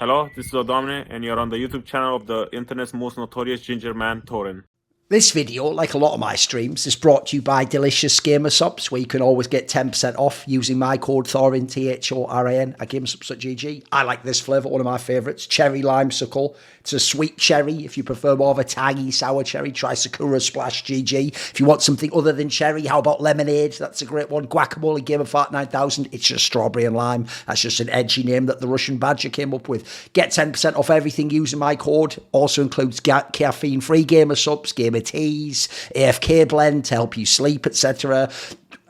Hello, this is Odomne, and you're on the YouTube channel of the internet's most notorious ginger man, Thorin. This video, like a lot of my streams, is brought to you by Delicious Gamer Subs, where you can always get 10% off using my code Thorin, Thorin, at gamersubs.gg. I like this flavour, one of my favourites, cherry limesicle. It's a sweet cherry. If you prefer more of a tangy sour cherry, try Sakura Splash GG. If you want something other than cherry, how about lemonade? That's a great one. Guacamole, Game of Fart 9000. It's just strawberry and lime. That's just an edgy name that the Russian Badger came up with. Get 10% off everything using my code. Also includes caffeine-free Gamer Subs, Gamer Teas, AFK blend to help you sleep, etc.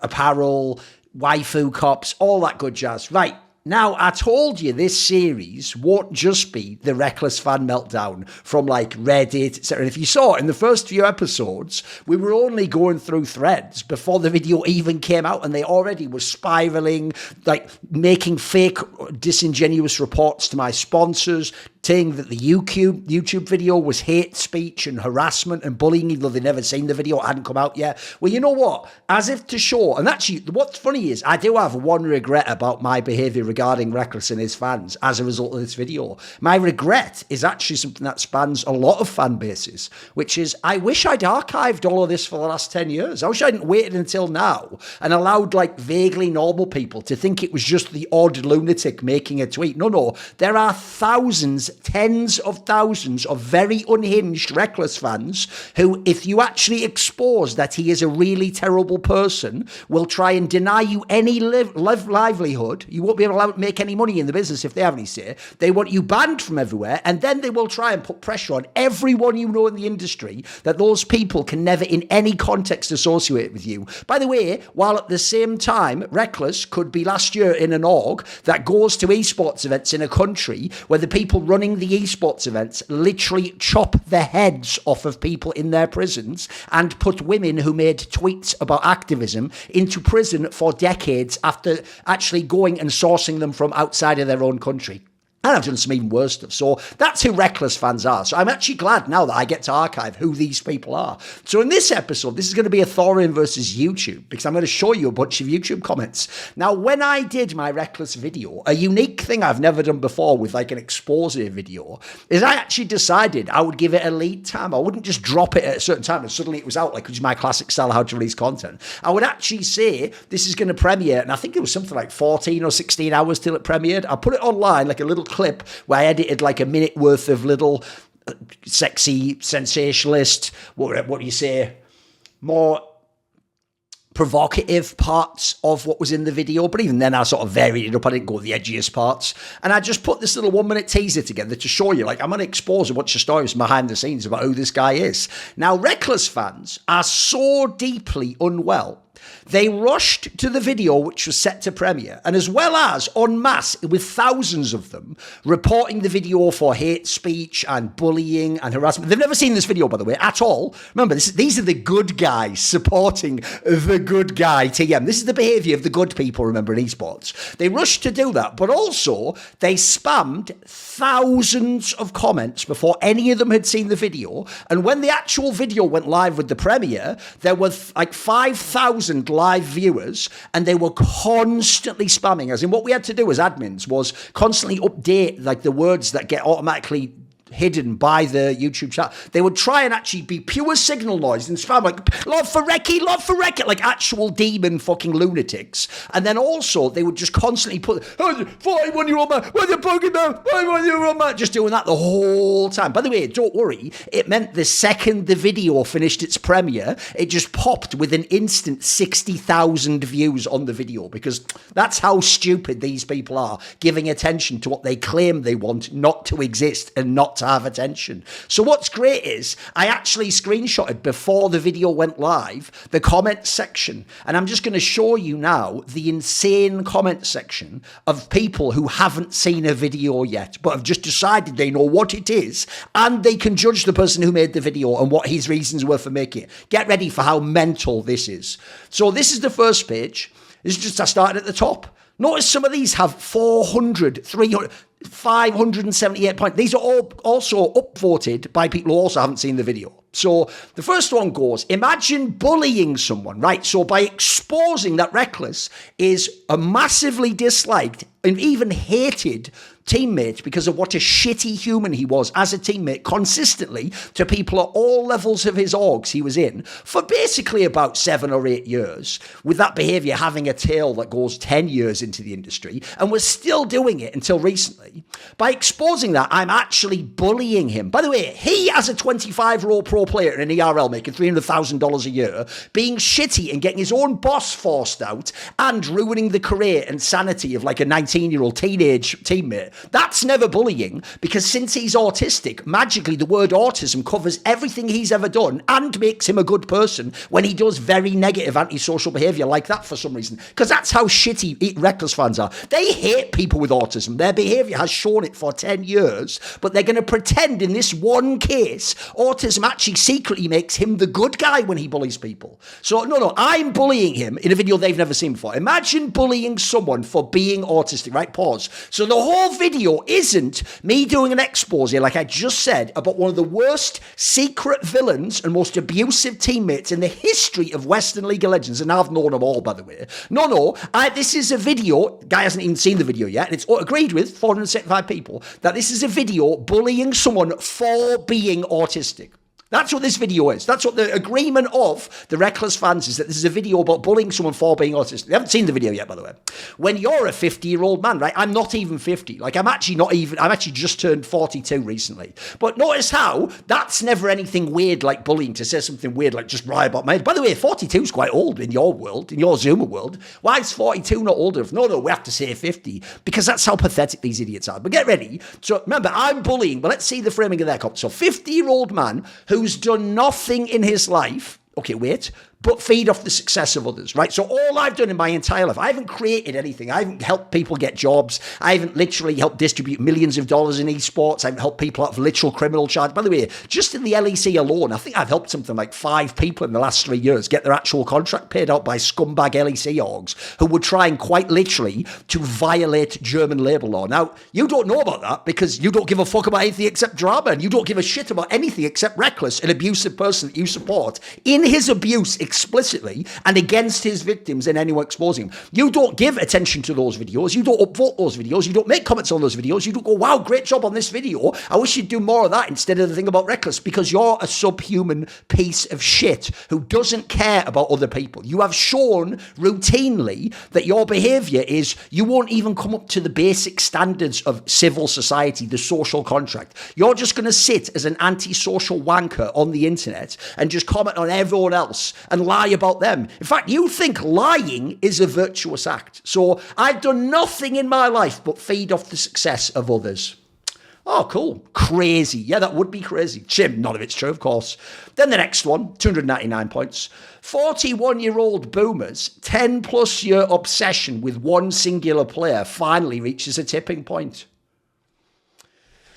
Apparel, waifu cups, all that good jazz. Right. Now, I told you this series won't just be the Rekkles fan meltdown from like Reddit, etc. And if you saw it in the first few episodes, we were only going through threads before the video even came out, and they already were spiraling, like making fake, disingenuous reports to my sponsors, saying that the YouTube video was hate speech and harassment and bullying, even though they'd never seen the video, it hadn't come out yet. Well, you know what? As if to show, and actually, what's funny is I do have one regret about my behaviour regarding Rekkles and his fans as a result of this video. My regret is actually something that spans a lot of fan bases, which is I wish I'd archived all of this for the last 10 years. I wish I hadn't waited until now and allowed like vaguely normal people to think it was just the odd lunatic making a tweet. No, there are thousands, tens of thousands of very unhinged Rekkles fans who, if you actually expose that he is a really terrible person, will try and deny you any livelihood. You won't be able to make any money in the business if they have any say. They want you banned from everywhere, and then they will try and put pressure on everyone you know in the industry that those people can never in any context associate with you. By the way, while at the same time, Rekkles could be last year in an org that goes to esports events in a country where the people running the esports events literally chop the heads off of people in their prisons and put women who made tweets about activism into prison for decades after actually going and sourcing them from outside of their own country. And I've done some even worse stuff. So that's who Rekkles fans are. So I'm actually glad now that I get to archive who these people are. So in this episode, this is going to be a Thorin versus YouTube, because I'm going to show you a bunch of YouTube comments. Now, when I did my Rekkles video, a unique thing I've never done before with like an expose video is I actually decided I would give it a lead time. I wouldn't just drop it at a certain time and suddenly it was out, like, which is my classic style of how to release content. I would actually say this is going to premiere, and I think it was something like 14 or 16 hours till it premiered. I put it online, like a little clip where I edited like a minute worth of little sexy sensationalist, what do you say, more provocative parts of what was in the video. But even then I sort of varied it up. I didn't go with the edgiest parts, and I just put this little 1 minute teaser together to show you, like, I'm going to expose a bunch of stories behind the scenes about who this guy is. Now, Rekkles fans are so deeply unwell, they rushed to the video which was set to premiere, and as well as en masse, with thousands of them reporting the video for hate speech and bullying and harassment. They've never seen this video, by the way, at all. Remember, these are the good guys supporting the good guy TM. This is the behaviour of the good people, remember, in esports. They rushed to do that, but also they spammed thousands of comments before any of them had seen the video. And when the actual video went live with the premiere, there were like 5,000 live viewers, and they were constantly spamming. As in, what we had to do as admins was constantly update like the words that get automatically hidden by the YouTube chat. They would try and actually be pure signal noise and spam like love for Rekkie, like actual demon fucking lunatics. And then also they would just constantly put 41-year-old man, where's the Pokemon, 41-year-old man, just doing that the whole time. By the way, don't worry, it meant the second the video finished its premiere, it just popped with an instant 60,000 views on the video, because that's how stupid these people are, giving attention to what they claim they want not to exist and not to have attention. So what's great is I actually screenshotted before the video went live the comment section, and I'm just going to show you now the insane comment section of people who haven't seen a video yet but have just decided they know what it is, and they can judge the person who made the video and what his reasons were for making it. Get ready for how mental this is. So this is the first page. This is just, I started at the top. Notice some of these have 400, 300, 578 points. These are all also upvoted by people who also haven't seen the video. So the first one goes, imagine bullying someone, right? So by exposing that Rekkles is a massively disliked and even hated teammate because of what a shitty human he was as a teammate consistently to people at all levels of his orgs he was in for basically about 7 or 8 years, with that behaviour having a tail that goes 10 years into the industry, and was still doing it until recently. By exposing that, I'm actually bullying him. By the way, he as a 25-year-old pro player in an ERL making $300,000 a year, being shitty and getting his own boss forced out and ruining the career and sanity of like a 19-year-old teenage teammate. That's never bullying, because since he's autistic, magically the word autism covers everything he's ever done and makes him a good person when he does very negative antisocial behaviour like that for some reason. Because that's how shitty Rekkles fans are. They hate people with autism. Their behaviour has shown it for 10 years, but they're going to pretend in this one case, autism actually secretly makes him the good guy when he bullies people. So, no, I'm bullying him in a video they've never seen before. Imagine bullying someone for being autistic, right? Pause. So the whole video isn't me doing an expose, like I just said, about one of the worst secret villains and most abusive teammates in the history of Western League of Legends, and I've known them all, by the way. No, this is a video, guy hasn't even seen the video yet, and it's agreed with 475 people, that this is a video bullying someone for being autistic. That's what this video is. That's what the agreement of the Rekkles fans is, that this is a video about bullying someone for being autistic. They haven't seen the video yet, by the way. When you're a 50-year-old man, right? I'm not even 50. Like, I'm actually just turned 42 recently. But notice how that's never anything weird like bullying, to say something weird like just lie about my age. By the way, 42 is quite old in your world, in your Zoomer world. Why is 42 not older? No, we have to say 50, because that's how pathetic these idiots are. But get ready. So remember, I'm bullying, but let's see the framing of their comment. So 50-year-old man who's done nothing in his life, okay, wait, but feed off the success of others, right? So all I've done in my entire life, I haven't created anything. I haven't helped people get jobs. I haven't literally helped distribute millions of dollars in esports. I haven't helped people out of literal criminal charge. By the way, just in the LEC alone, I think I've helped something like 5 people in the last 3 years get their actual contract paid out by scumbag LEC orgs who were trying quite literally to violate German labor law. Now, you don't know about that because you don't give a fuck about anything except drama, and you don't give a shit about anything except Rekkles, an abusive person that you support in his abuse explicitly and against his victims and anyone exposing him. You don't give attention to those videos. You don't upvote those videos. You don't make comments on those videos. You don't go, wow, great job on this video. I wish you'd do more of that instead of the thing about Rekkles, because you're a subhuman piece of shit who doesn't care about other people. You have shown routinely that your behaviour is, you won't even come up to the basic standards of civil society, the social contract. You're just going to sit as an antisocial wanker on the internet and just comment on everyone else and lie about them. In fact, you think lying is a virtuous act. So I've done nothing in my life but feed off the success of others. Oh, cool. Crazy. Yeah, that would be crazy. Jim, none of it's true, of course. Then the next one, 299 points. 41-year-old boomers, 10-plus year obsession with one singular player finally reaches a tipping point.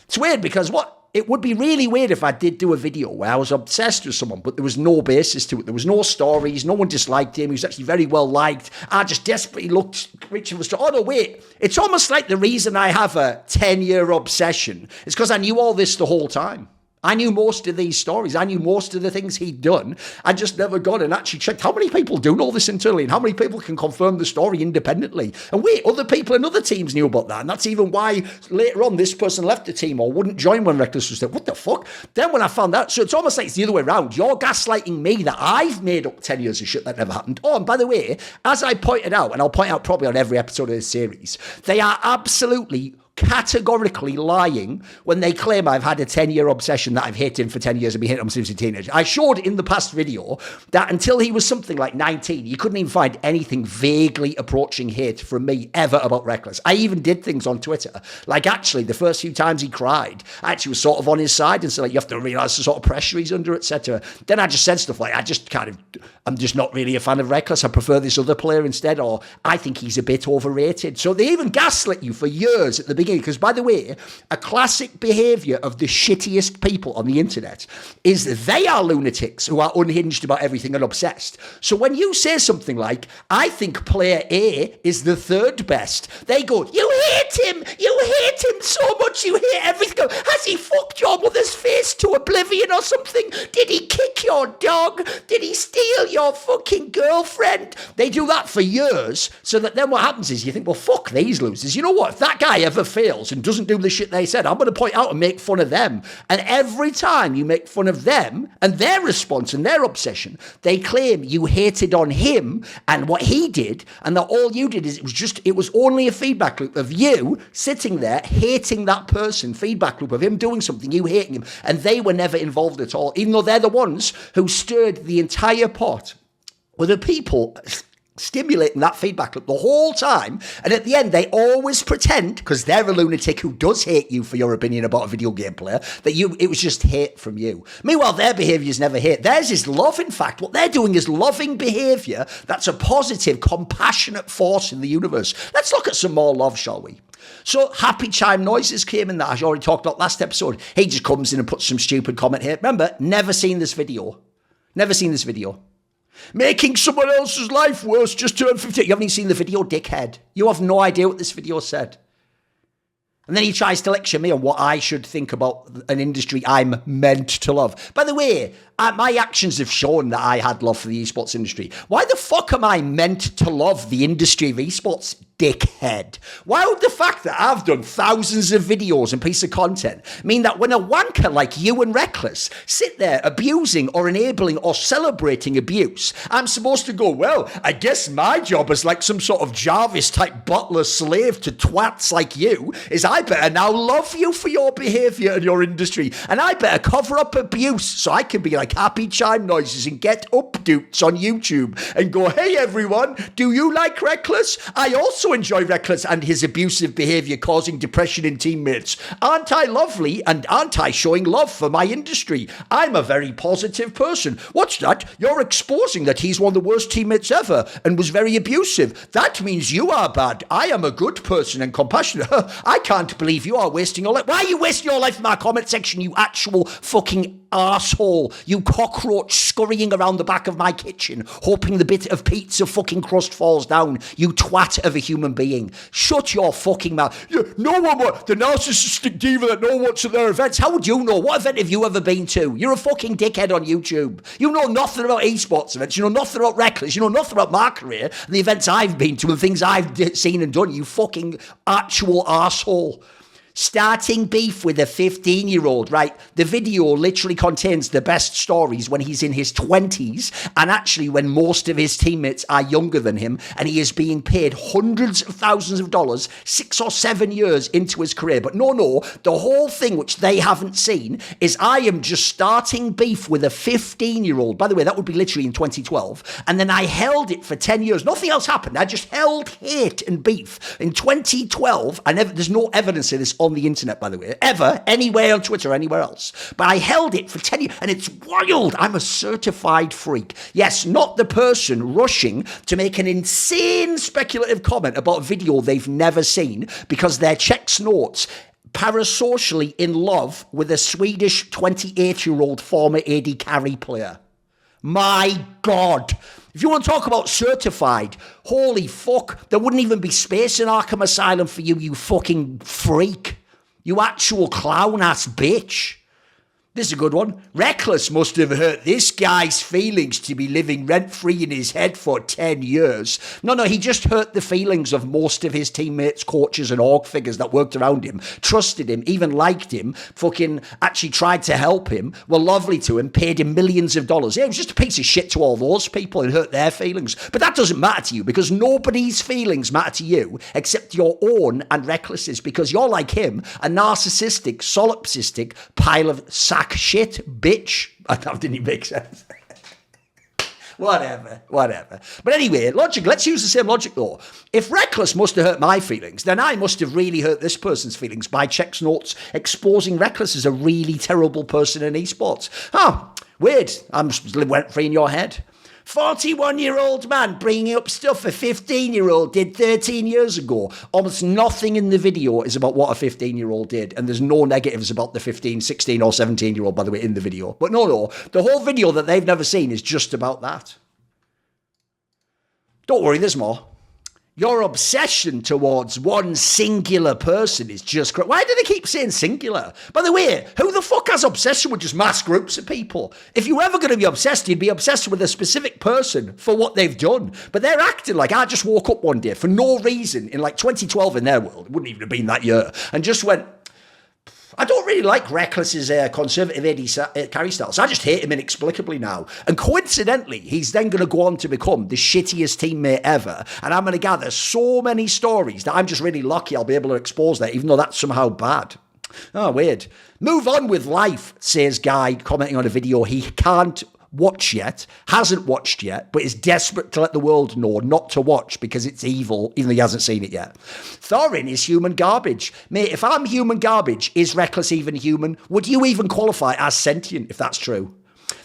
It's weird because it would be really weird if I did do a video where I was obsessed with someone, but there was no basis to it. There was no stories. No one disliked him. He was actually very well liked. I just desperately looked reaching for story. Oh, no, wait. It's almost like the reason I have a 10-year obsession is because I knew all this the whole time. I knew most of these stories. I knew most of the things he'd done. I just never got and actually checked how many people do know this internally and how many people can confirm the story independently. And wait, other people in other teams knew about that. And that's even why later on this person left the team or wouldn't join when Rekkles was there. What the fuck? Then when I found out, so it's almost like it's the other way around. You're gaslighting me that I've made up 10 years of shit that never happened. Oh, and by the way, as I pointed out, and I'll point out probably on every episode of this series, they are absolutely categorically lying when they claim I've had a 10-year obsession that I've hated him for 10 years and been hating him since he was a teenager. I showed in the past video that until he was something like 19, you couldn't even find anything vaguely approaching hate from me ever about Rekkles. I even did things on Twitter. Like, actually, the first few times he cried, I actually was sort of on his side and said, like, you have to realise the sort of pressure he's under, etc. Then I just said stuff like, I'm just not really a fan of Rekkles. I prefer this other player instead, or I think he's a bit overrated. So they even gaslit you for years at the beginning beginning. Because, by the way, a classic behaviour of the shittiest people on the internet is they are lunatics who are unhinged about everything and obsessed. So when you say something like, I think player A is the third best, they go, you hate him so much, you hate everything. Has he fucked your mother's face to oblivion or something? Did he kick your dog? Did he steal your fucking girlfriend? They do that for years, so that then what happens is you think, well, fuck these losers. You know what? If that guy ever fails and doesn't do the shit they said, I'm going to point out and make fun of them. And every time you make fun of them and their response and their obsession, they claim you hated on him and what he did, and that all you did is it was only a feedback loop of you sitting there hating that person, feedback loop of him doing something, you hating him, and they were never involved at all, even though they're the ones who stirred the entire pot. Were the people stimulating that feedback loop the whole time, and at the end they always pretend, because they're a lunatic who does hate you for your opinion about a video game player, that it was just hate from you. Meanwhile, their behaviour is never hate. Theirs is love. In fact, what they're doing is loving behaviour that's a positive, compassionate force in the universe. Let's look at some more love, shall we? So happy chime noises came in that I already talked about last episode. He just comes in and puts some stupid comment here. Remember, never seen this video. Making someone else's life worse, just turned 50. You haven't even seen the video, dickhead. You have no idea what this video said. And then he tries to lecture me on what I should think about an industry I'm meant to love. By the way, my actions have shown that I had love for the esports industry. Why the fuck am I meant to love the industry of esports, dickhead? Why would the fact that I've done thousands of videos and pieces of content mean that when a wanker like you and Rekkles sit there abusing or enabling or celebrating abuse, I'm supposed to go, well, I guess my job as like some sort of Jarvis-type butler slave to twats like you is I better now love you for your behaviour and your industry, and I better cover up abuse so I can be like happy chime noises and get updates on YouTube and go, hey everyone, do you like Rekkles? I also enjoy Rekkles and his abusive behaviour causing depression in teammates. Aren't I lovely and aren't I showing love for my industry? I'm a very positive person. What's that? You're exposing that he's one of the worst teammates ever and was very abusive. That means you are bad. I am a good person and compassionate. I can't believe you are wasting your life. Why are you wasting your life in my comment section, you actual fucking arsehole? You cockroach scurrying around the back of my kitchen, hoping the bit of pizza fucking crust falls down, you twat of a human being. Shut your fucking mouth. No one the narcissistic diva that no one wants at their events. How would you know? What event have you ever been to? You're a fucking dickhead on YouTube. You know nothing about esports events. You know nothing about Rekkles. You know nothing about my career, the events I've been to and things I've seen and done, you fucking actual arsehole. Starting beef with a 15-year-old, right? The video literally contains the best stories when he's in his 20s and actually when most of his teammates are younger than him, and he is being paid hundreds of thousands of dollars 6 or 7 years into his career. But no, the whole thing which they haven't seen is I am just starting beef with a 15-year-old. By the way, that would be literally in 2012. And then I held it for 10 years. Nothing else happened. I just held hate and beef. In 2012, there's no evidence of this on the internet, by the way, ever, anywhere on Twitter, anywhere else. But I held it for 10 years, and it's wild. I'm a certified freak. Yes, not the person rushing to make an insane speculative comment about a video they've never seen because their checks notes parasocially in love with a Swedish 28-year-old former AD carry player. My God. If you want to talk about certified, holy fuck, there wouldn't even be space in Arkham Asylum for you, you fucking freak. You actual clown-ass bitch. This is a good one. Rekkles must have hurt this guy's feelings to be living rent-free in his head for 10 years. No, he just hurt the feelings of most of his teammates, coaches, and org figures that worked around him, trusted him, even liked him, fucking actually tried to help him, were lovely to him, paid him millions of dollars. Yeah, it was just a piece of shit to all those people and hurt their feelings. But that doesn't matter to you because nobody's feelings matter to you except your own and Rekkles's, because you're like him, a narcissistic, solipsistic pile of sack shit, bitch. That didn't make sense. Whatever. But anyway, logic. Let's use the same logic though. If Rekkles must have hurt my feelings, then I must have really hurt this person's feelings by checks notes exposing Rekkles as a really terrible person in esports. Oh, weird. I'm went free in your head. 41-year-old man bringing up stuff a 15-year-old did 13 years ago. Almost nothing in the video is about what a 15-year-old did, and there's no negatives about the 15, 16 or 17-year-old, by the way, in the video. But no, the whole video that they've never seen is just about that. Don't worry, there's more. Your obsession towards one singular person is just... Why do they keep saying singular? By the way, who the fuck has obsession with just mass groups of people? If you were ever going to be obsessed, you'd be obsessed with a specific person for what they've done. But they're acting like I just woke up one day for no reason in like 2012 in their world. It wouldn't even have been that year. And just went... I don't really like Rekkles' conservative AD carry style, so I just hate him inexplicably now. And coincidentally, he's then going to go on to become the shittiest teammate ever. And I'm going to gather so many stories that I'm just really lucky I'll be able to expose that, even though that's somehow bad. Oh, weird. Move on with life, says Guy, commenting on a video he can't watch yet, hasn't watched yet, but is desperate to let the world know not to watch because it's evil, even though he hasn't seen it yet. Thorin is human garbage. Mate, if I'm human garbage, is Rekkles even human? Would you even qualify as sentient if that's true?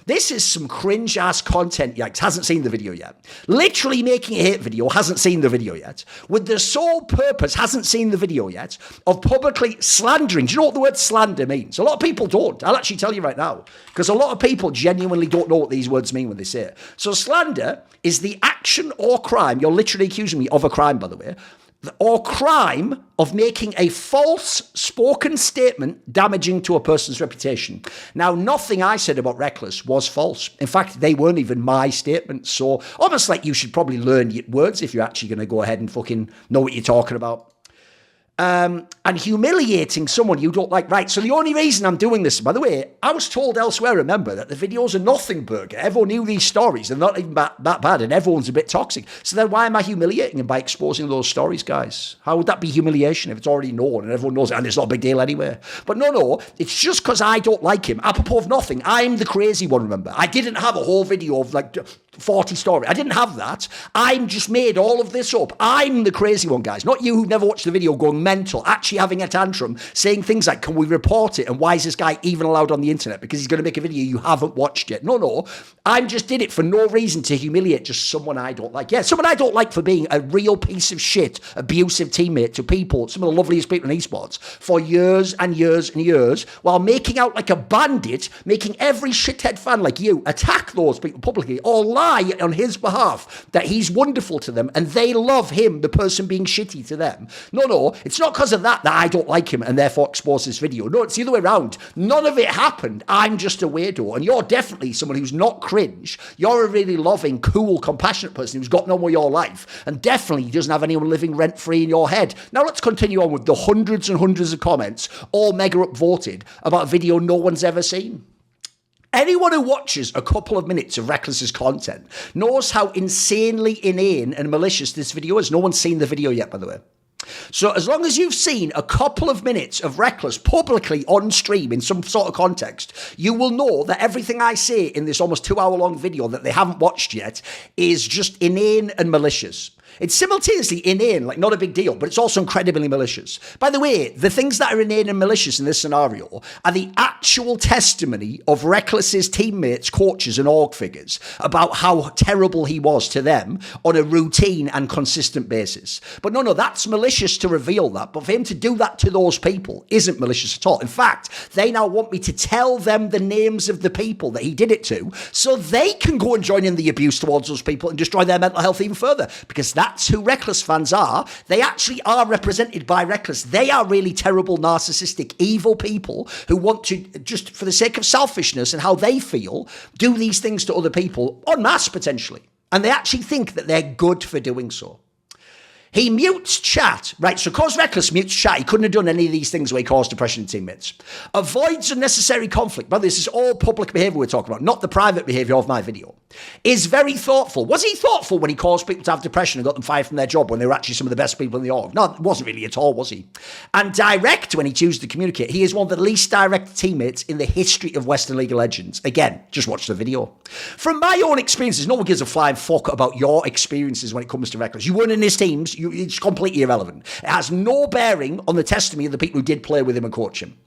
This is some cringe-ass content, yikes, hasn't seen the video yet. Literally making a hate video, hasn't seen the video yet. With the sole purpose, hasn't seen the video yet, of publicly slandering. Do you know what the word slander means? A lot of people don't. I'll actually tell you right now. Because a lot of people genuinely don't know what these words mean when they say it. So slander is the action or crime, you're literally accusing me of a crime, by the way, or crime of making a false spoken statement damaging to a person's reputation. Now, nothing I said about Rekkles was false. In fact, they weren't even my statements. So almost like you should probably learn your words if you're actually going to go ahead and fucking know what you're talking about. And humiliating someone you don't like. Right, so the only reason I'm doing this, by the way, I was told elsewhere, remember, that the videos are nothing burger. Everyone knew these stories. They're not even that bad, and everyone's a bit toxic. So then why am I humiliating them by exposing those stories, guys? How would that be humiliation if it's already known and everyone knows it, and it's not a big deal anyway? But no, it's just because I don't like him. Apropos of nothing, I'm the crazy one, remember. I didn't have a whole video of like 40 stories. I didn't have that. I'm just made all of this up. I'm the crazy one, guys. Not you who never watched the video going mental, actually having a tantrum, saying things like, can we report it? And why is this guy even allowed on the internet? Because he's going to make a video you haven't watched yet. No. I'm just did it for no reason to humiliate just someone I don't like. Yeah, someone I don't like for being a real piece of shit, abusive teammate to people, some of the loveliest people in esports, for years and years and years, while making out like a bandit, making every shithead fan like you attack those people publicly or lie on his behalf that he's wonderful to them and they love him, the person being shitty to them. No, it's not because of that I don't like him and therefore expose this video. No, it's the other way around. None of it happened. I'm just a weirdo. And you're definitely someone who's not cringe. You're a really loving, cool, compassionate person who's gotten on with your life and definitely doesn't have anyone living rent-free in your head. Now let's continue on with the hundreds and hundreds of comments, all mega upvoted, about a video no one's ever seen. Anyone who watches a couple of minutes of Rekkles' content knows how insanely inane and malicious this video is. No one's seen the video yet, by the way. So as long as you've seen a couple of minutes of Rekkles publicly on stream in some sort of context, you will know that everything I say in this almost 2-hour-long video that they haven't watched yet is just inane and malicious. It's simultaneously inane, like not a big deal, but it's also incredibly malicious. By the way, the things that are inane and malicious in this scenario are the actual testimony of Rekkles' teammates, coaches, and org figures about how terrible he was to them on a routine and consistent basis. But no, that's malicious to reveal that. But for him to do that to those people isn't malicious at all. In fact, they now want me to tell them the names of the people that he did it to so they can go and join in the abuse towards those people and destroy their mental health even further. Because that's who Rekkles fans are. They actually are represented by Rekkles. They are really terrible, narcissistic, evil people who want to, just for the sake of selfishness and how they feel, do these things to other people en masse potentially. And they actually think that they're good for doing so. He mutes chat. Right, so because Rekkles mutes chat, he couldn't have done any of these things where he caused depression in teammates. Avoids unnecessary conflict. But this is all public behaviour we're talking about, not the private behaviour of my video. Is very thoughtful. Was he thoughtful when he caused people to have depression and got them fired from their job when they were actually some of the best people in the org? No, it wasn't really at all, was he? And direct when he chose to communicate. He is one of the least direct teammates in the history of Western League of Legends. Again, just watch the video. From my own experiences, no one gives a flying fuck about your experiences when it comes to Rekkles. You weren't in his teams. It's completely irrelevant. It has no bearing on the testimony of the people who did play with him and coach him.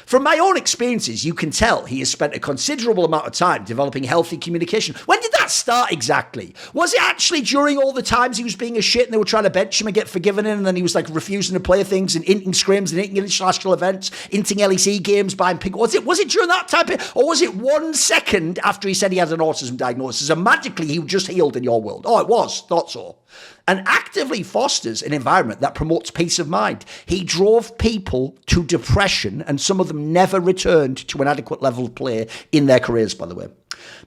From my own experiences, you can tell he has spent a considerable amount of time developing healthy communication. When did that that start exactly? Was it actually during all the times he was being a shit and they were trying to bench him and get forgiven him, and then he was like refusing to play things and inting scrims and inting international events, inting LEC games, buying pink? Was it during that type of, or was it 1 second after he said he had an autism diagnosis and magically he just healed in your world? Oh, it was. Thought so. And actively fosters an environment that promotes peace of mind. He drove people to depression, and some of them never returned to an adequate level of play in their careers, by the way.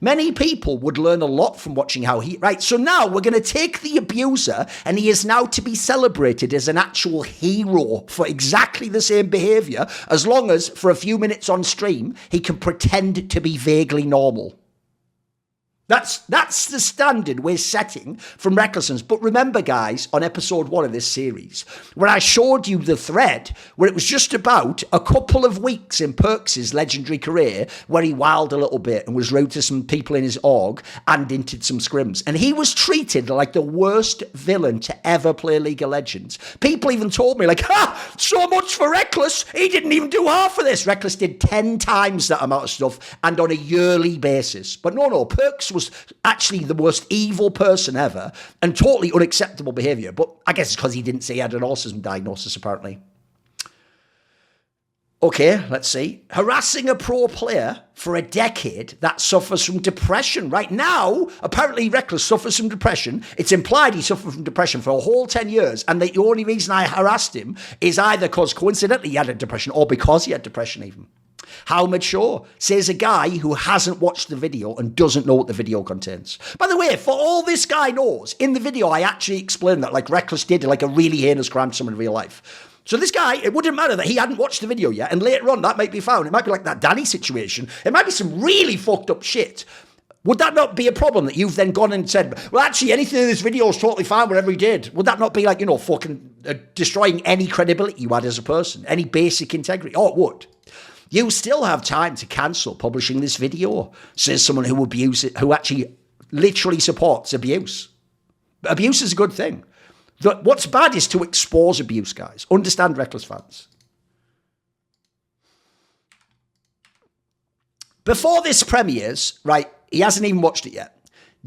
Many people would learn a lot from watching how he... Right, so now we're going to take the abuser, and he is now to be celebrated as an actual hero for exactly the same behaviour, as long as, for a few minutes on stream, he can pretend to be vaguely normal. That's the standard we're setting from Rekkles. But remember, guys, on episode 1 of this series, where I showed you the thread where it was just about a couple of weeks in Perks' legendary career where he wilded a little bit and was rude to some people in his org and inted some scrims. And he was treated like the worst villain to ever play League of Legends. People even told me, like, so much for Rekkles. He didn't even do half of this. Rekkles did 10 times that amount of stuff and on a yearly basis. But no, Perks was actually the most evil person ever and totally unacceptable behaviour. But I guess it's because he didn't say he had an autism diagnosis, apparently. Okay, let's see. Harassing a pro player for a decade that suffers from depression. Right now, apparently Rekkles suffers from depression. It's implied he suffered from depression for a whole 10 years, and the only reason I harassed him is either because coincidentally he had a depression or because he had depression even. How mature, says a guy who hasn't watched the video and doesn't know what the video contains. By the way, for all this guy knows, in the video I actually explained that like Rekkles did like a really heinous crime to someone in real life. So this guy, it wouldn't matter that he hadn't watched the video yet, and later on that might be found. It might be like that Danny situation. It might be some really fucked up shit. Would that not be a problem that you've then gone and said, well, actually, anything in this video is totally fine, whatever he did? Would that not be like, fucking destroying any credibility you had as a person, any basic integrity? Oh, it would. You still have time to cancel publishing this video, says someone who actually literally supports abuse. Abuse is a good thing. What's bad is to expose abuse, guys. Understand, Rekkles fans. Before this premieres, right, he hasn't even watched it yet.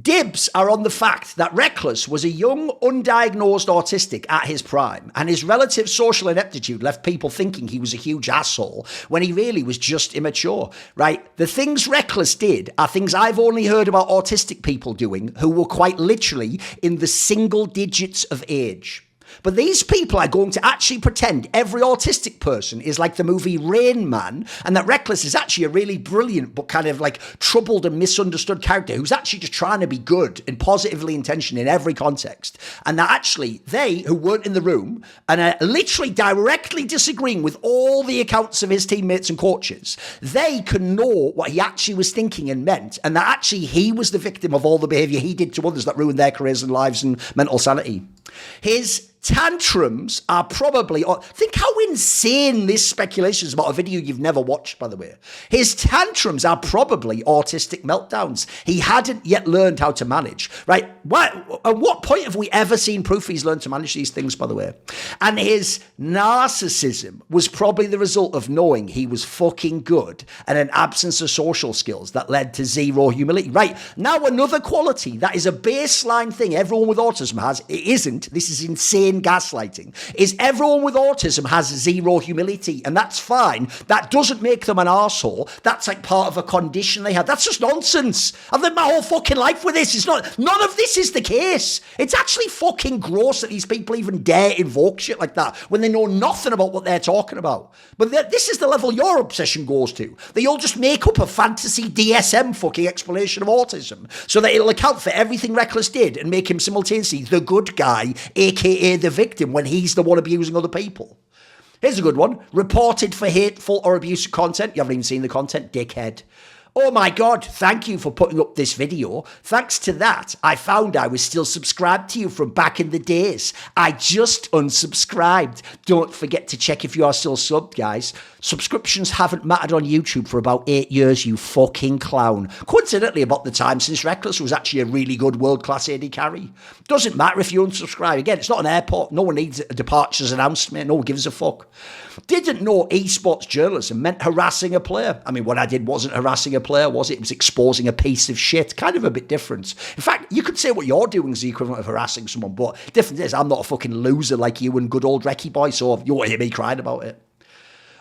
Dibs are on the fact that Rekkles was a young, undiagnosed autistic at his prime, and his relative social ineptitude left people thinking he was a huge asshole when he really was just immature, right? The things Rekkles did are things I've only heard about autistic people doing who were quite literally in the single digits of age. But these people are going to actually pretend every autistic person is like the movie Rain Man, and that Rekkles is actually a really brilliant but kind of like troubled and misunderstood character who's actually just trying to be good and positively intentioned in every context. And that actually they, who weren't in the room and are literally directly disagreeing with all the accounts of his teammates and coaches, they can know what he actually was thinking and meant, and that actually he was the victim of all the behaviour he did to others that ruined their careers and lives and mental sanity. His tantrums are probably... Think how insane this speculation is about a video you've never watched, by the way. His tantrums are probably autistic meltdowns he hadn't yet learned how to manage, right? At what point have we ever seen proof he's learned to manage these things, by the way? And his narcissism was probably the result of knowing he was fucking good and an absence of social skills that led to zero humility. Right, now another quality that is a baseline thing everyone with autism has, it isn't, this is insane gaslighting, is everyone with autism has zero humility, and that's fine. That doesn't make them an arsehole. That's like part of a condition they have. That's just nonsense. I've lived my whole fucking life with this. It's not, none of this is the case. It's actually fucking gross that these people even dare invoke shit like that when they know nothing about what they're talking about. But this is the level your obsession goes to. That you'll just make up a fantasy DSM fucking explanation of autism so that it'll account for everything Rekkles did and make him simultaneously the good guy, aka the victim, when he's the one abusing other people. Here's a good one. Reported for hateful or abusive content. You haven't even seen the content, dickhead. Oh my God, thank you for putting up this video. Thanks to that, I found I was still subscribed to you from back in the days. I just unsubscribed. Don't forget to check if you are still subbed, guys. Subscriptions haven't mattered on YouTube for about 8 years, you fucking clown. Coincidentally, about the time since Rekkles was actually a really good world-class AD carry. Doesn't matter if you unsubscribe. Again, it's not an airport. No one needs a departures announcement. No one gives a fuck. Didn't know esports journalism meant harassing a player. I mean, what I did wasn't harassing a a player, was it? It was exposing a piece of shit. Kind of a bit different. In fact, you could say what you're doing is the equivalent of harassing someone, but different is I'm not a fucking loser like you and good old Recky boy, so you won't hear me crying about it.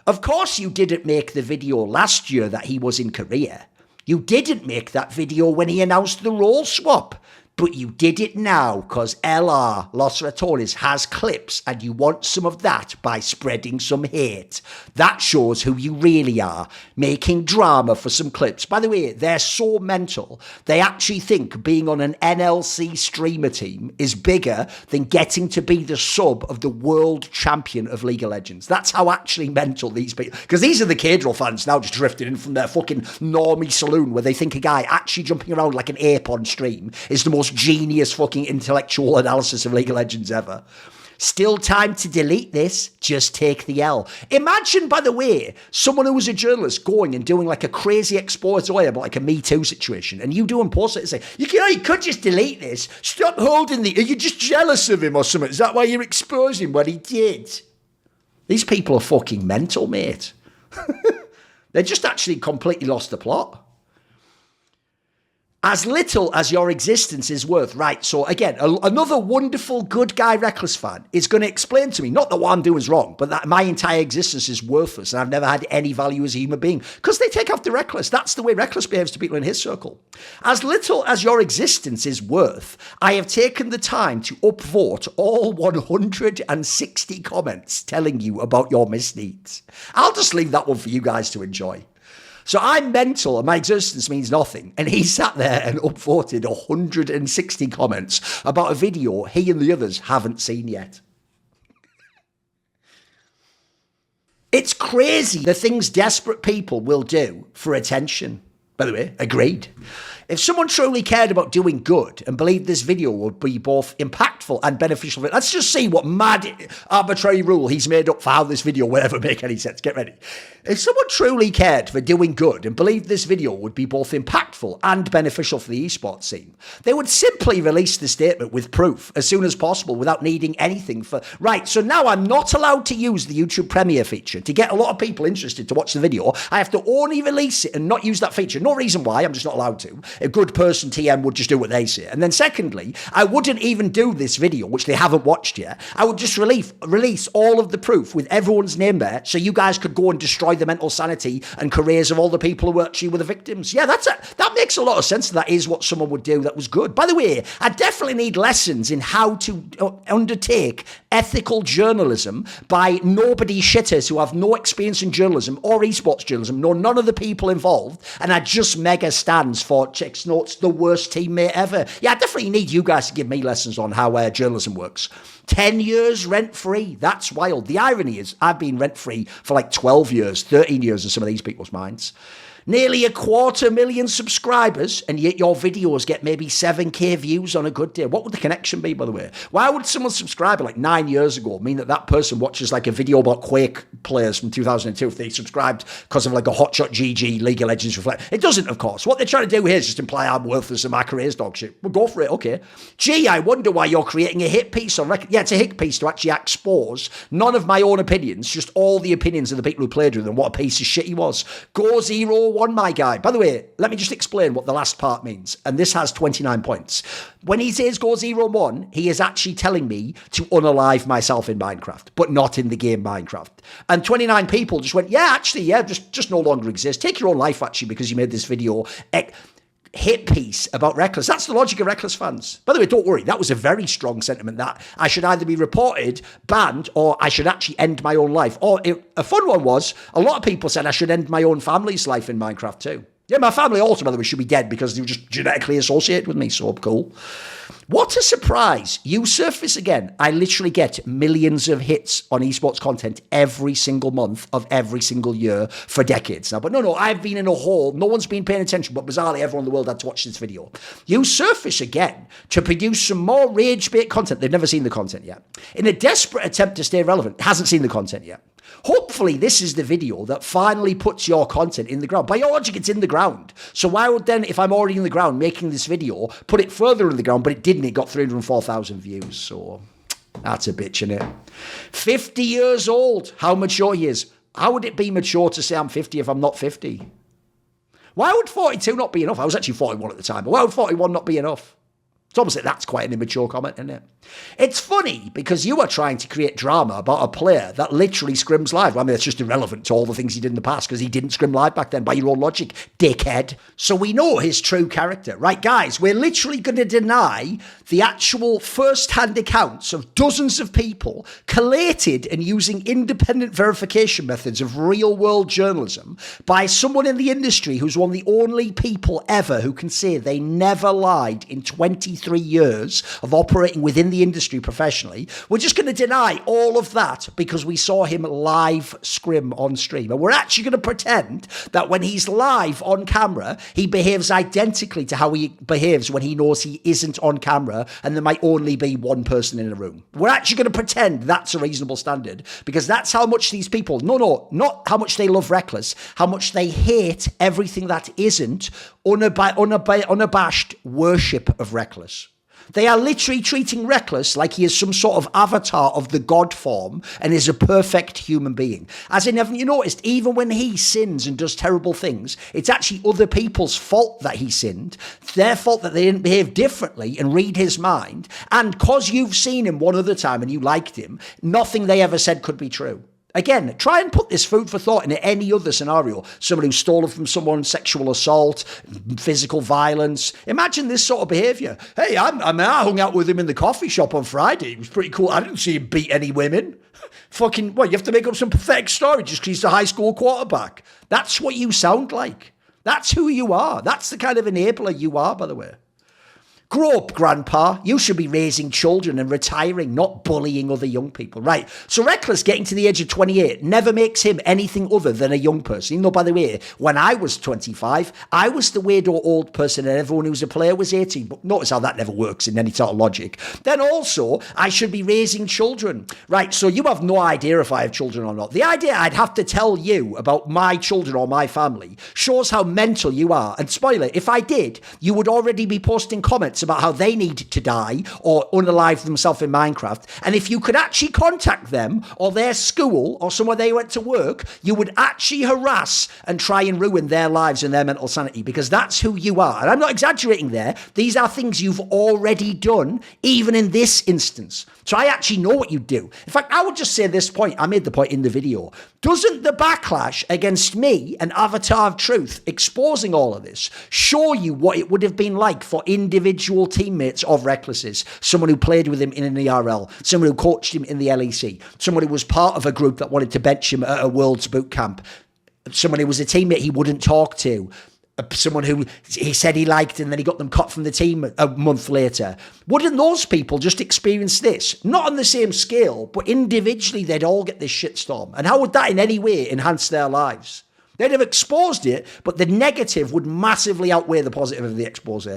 Of course you didn't make the video last year that he was in Korea. You didn't make that video when he announced the role swap. But you did it now because LR, Los Ratones, has clips and you want some of that by spreading some hate. That shows who you really are, making drama for some clips. By the way, they're so mental, they actually think being on an NLC streamer team is bigger than getting to be the sub of the world champion of League of Legends. That's how actually mental these people... Because these are the K-Drill fans now just drifting in from their fucking normie saloon where they think a guy actually jumping around like an ape on stream is the most genius fucking intellectual analysis of League of Legends ever. Still time to delete this, just take the L. Imagine, by the way, someone who was a journalist going and doing like a crazy expository about like a Me Too situation, and you do and post it and say, you could just delete this, stop holding are you just jealous of him or something? Is that why you're exposing what he did? These people are fucking mental, mate. They just actually completely lost the plot. As little as your existence is worth. Right, so again, another wonderful good guy Rekkles fan is going to explain to me, not that what I'm doing is wrong, but that my entire existence is worthless and I've never had any value as a human being. Because they take after Rekkles. That's the way Rekkles behaves to people in his circle. As little as your existence is worth, I have taken the time to upvote all 160 comments telling you about your misdeeds. I'll just leave that one for you guys to enjoy. So I'm mental and my existence means nothing. And he sat there and upvoted 160 comments about a video he and the others haven't seen yet. It's crazy the things desperate people will do for attention. By the way, agreed. If someone truly cared about doing good and believed this video would be both impactful and beneficial, let's just see what mad arbitrary rule he's made up for how this video will ever make any sense. Get ready. If someone truly cared for doing good and believed this video would be both impactful and beneficial for the esports scene, they would simply release the statement with proof as soon as possible without needing anything for... Right, so now I'm not allowed to use the YouTube Premiere feature to get a lot of people interested to watch the video. I have to only release it and not use that feature. No reason why, I'm just not allowed to. A good person TM would just do what they say. And then secondly, I wouldn't even do this video, which they haven't watched yet. I would just release all of the proof with everyone's name there so you guys could go and destroy the mental sanity and careers of all the people who actually were the victims. Yeah, that makes a lot of sense. That is what someone would do that was good. By the way, I definitely need lessons in how to undertake ethical journalism by nobody shitters who have no experience in journalism or esports journalism, know none of the people involved, and I just mega stands for Chicks Notes, the worst teammate ever. Yeah, I definitely need you guys to give me lessons on how journalism works. 10 years rent-free. That's wild. The irony is I've been rent-free for like 12 years, 13 years in some of these people's minds. Nearly 250,000 subscribers, and yet your videos get maybe 7k views on a good day. What would the connection be, by the way? Why would someone subscribe like 9 years ago mean that person watches like a video about Quake players from 2002 if they subscribed because of like a hotshot GG League of Legends reflect? It doesn't, of course. What they're trying to do here is just imply I'm worthless and my career's dog shit. Well, go for it, okay. Gee, I wonder why you're creating a hit piece on Rekkles. Yeah, it's a hit piece to actually expose none of my own opinions, just all the opinions of the people who played with and what a piece of shit he was. Go 0-1, my guy. By the way, let me just explain what the last part means. And this has 29 points. When he says go 0-1, he is actually telling me to unalive myself in Minecraft, but not in the game Minecraft. And 29 people just went, yeah, actually, yeah, just no longer exists. Take your own life, actually, because you made this video hit piece about Rekkles. That's the logic of Rekkles fans. By the way, don't worry, that was a very strong sentiment that I should either be reported, banned, or I should actually end my own life. Or a fun one was, a lot of people said I should end my own family's life in Minecraft too. Yeah, my family also, by the way, should be dead because they were just genetically associated with me, so cool. What a surprise. You surface again. I literally get millions of hits on esports content every single month of every single year for decades now. But no, I've been in a hole. No one's been paying attention, but bizarrely everyone in the world had to watch this video. You surface again to produce some more rage-bait content. They've never seen the content yet. In a desperate attempt to stay relevant, hasn't seen the content yet. Hopefully, this is the video that finally puts your content in the ground. By your logic, it's in the ground. So why would then, if I'm already in the ground making this video, put it further in the ground, but it didn't. It got 304,000 views. So that's a bitch, innit? 50 years old. How mature he is. How would it be mature to say I'm 50 if I'm not 50? Why would 42 not be enough? I was actually 41 at the time, but why would 41 not be enough? It's almost like that's quite an immature comment, isn't it? It's funny because you are trying to create drama about a player that literally scrims live. Well, I mean, it's just irrelevant to all the things he did in the past because he didn't scrim live back then by your own logic, dickhead. So we know his true character. Right, guys, we're literally going to deny the actual first-hand accounts of dozens of people collated and using independent verification methods of real-world journalism by someone in the industry who's one of the only people ever who can say they never lied in 23 years of operating within the industry professionally. We're just going to deny all of that because we saw him live scrim on stream. And we're actually going to pretend that when he's live on camera, he behaves identically to how he behaves when he knows he isn't on camera and there might only be one person in a room. We're actually going to pretend that's a reasonable standard because that's how much these people, not how much they love Rekkles, how much they hate everything that isn't unabashed worship of Rekkles. They are literally treating Rekkles like he is some sort of avatar of the God form and is a perfect human being. As in, haven't you noticed, even when he sins and does terrible things, it's actually other people's fault that he sinned. It's their fault that they didn't behave differently and read his mind. And because you've seen him one other time and you liked him, nothing they ever said could be true. Again, try and put this food for thought in any other scenario. Somebody who stole it from someone, sexual assault, physical violence. Imagine this sort of behaviour. Hey, I hung out with him in the coffee shop on Friday. It was pretty cool. I didn't see him beat any women. Fucking, what, you have to make up some pathetic story just because he's a high school quarterback. That's what you sound like. That's who you are. That's the kind of enabler you are, by the way. Grow up, Grandpa. You should be raising children and retiring, not bullying other young people. Right. So Rekkles getting to the age of 28 never makes him anything other than a young person. Even though, by the way, when I was 25, I was the weirdo old person and everyone who was a player was 18. But notice how that never works in any sort of logic. Then also, I should be raising children. Right. So you have no idea if I have children or not. The idea I'd have to tell you about my children or my family shows how mental you are. And spoiler, if I did, you would already be posting comments about how they need to die or unalive themselves in Minecraft. And if you could actually contact them or their school or somewhere they went to work, you would actually harass and try and ruin their lives and their mental sanity because that's who you are. And I'm not exaggerating there. These are things you've already done, even in this instance. So I actually know what you do. In fact, I would just say this point. I made the point in the video. Doesn't the backlash against me, an avatar of truth, exposing all of this, show you what it would have been like for individual teammates of Rekkles's? Someone who played with him in an ERL, someone who coached him in the LEC, someone who was part of a group that wanted to bench him at a Worlds boot camp, someone who was a teammate he wouldn't talk to, someone who he said he liked and then he got them cut from the team a month later. Wouldn't those people just experience this? Not on the same scale, but individually they'd all get this shitstorm. And how would that in any way enhance their lives? They'd have exposed it, but the negative would massively outweigh the positive of the expose.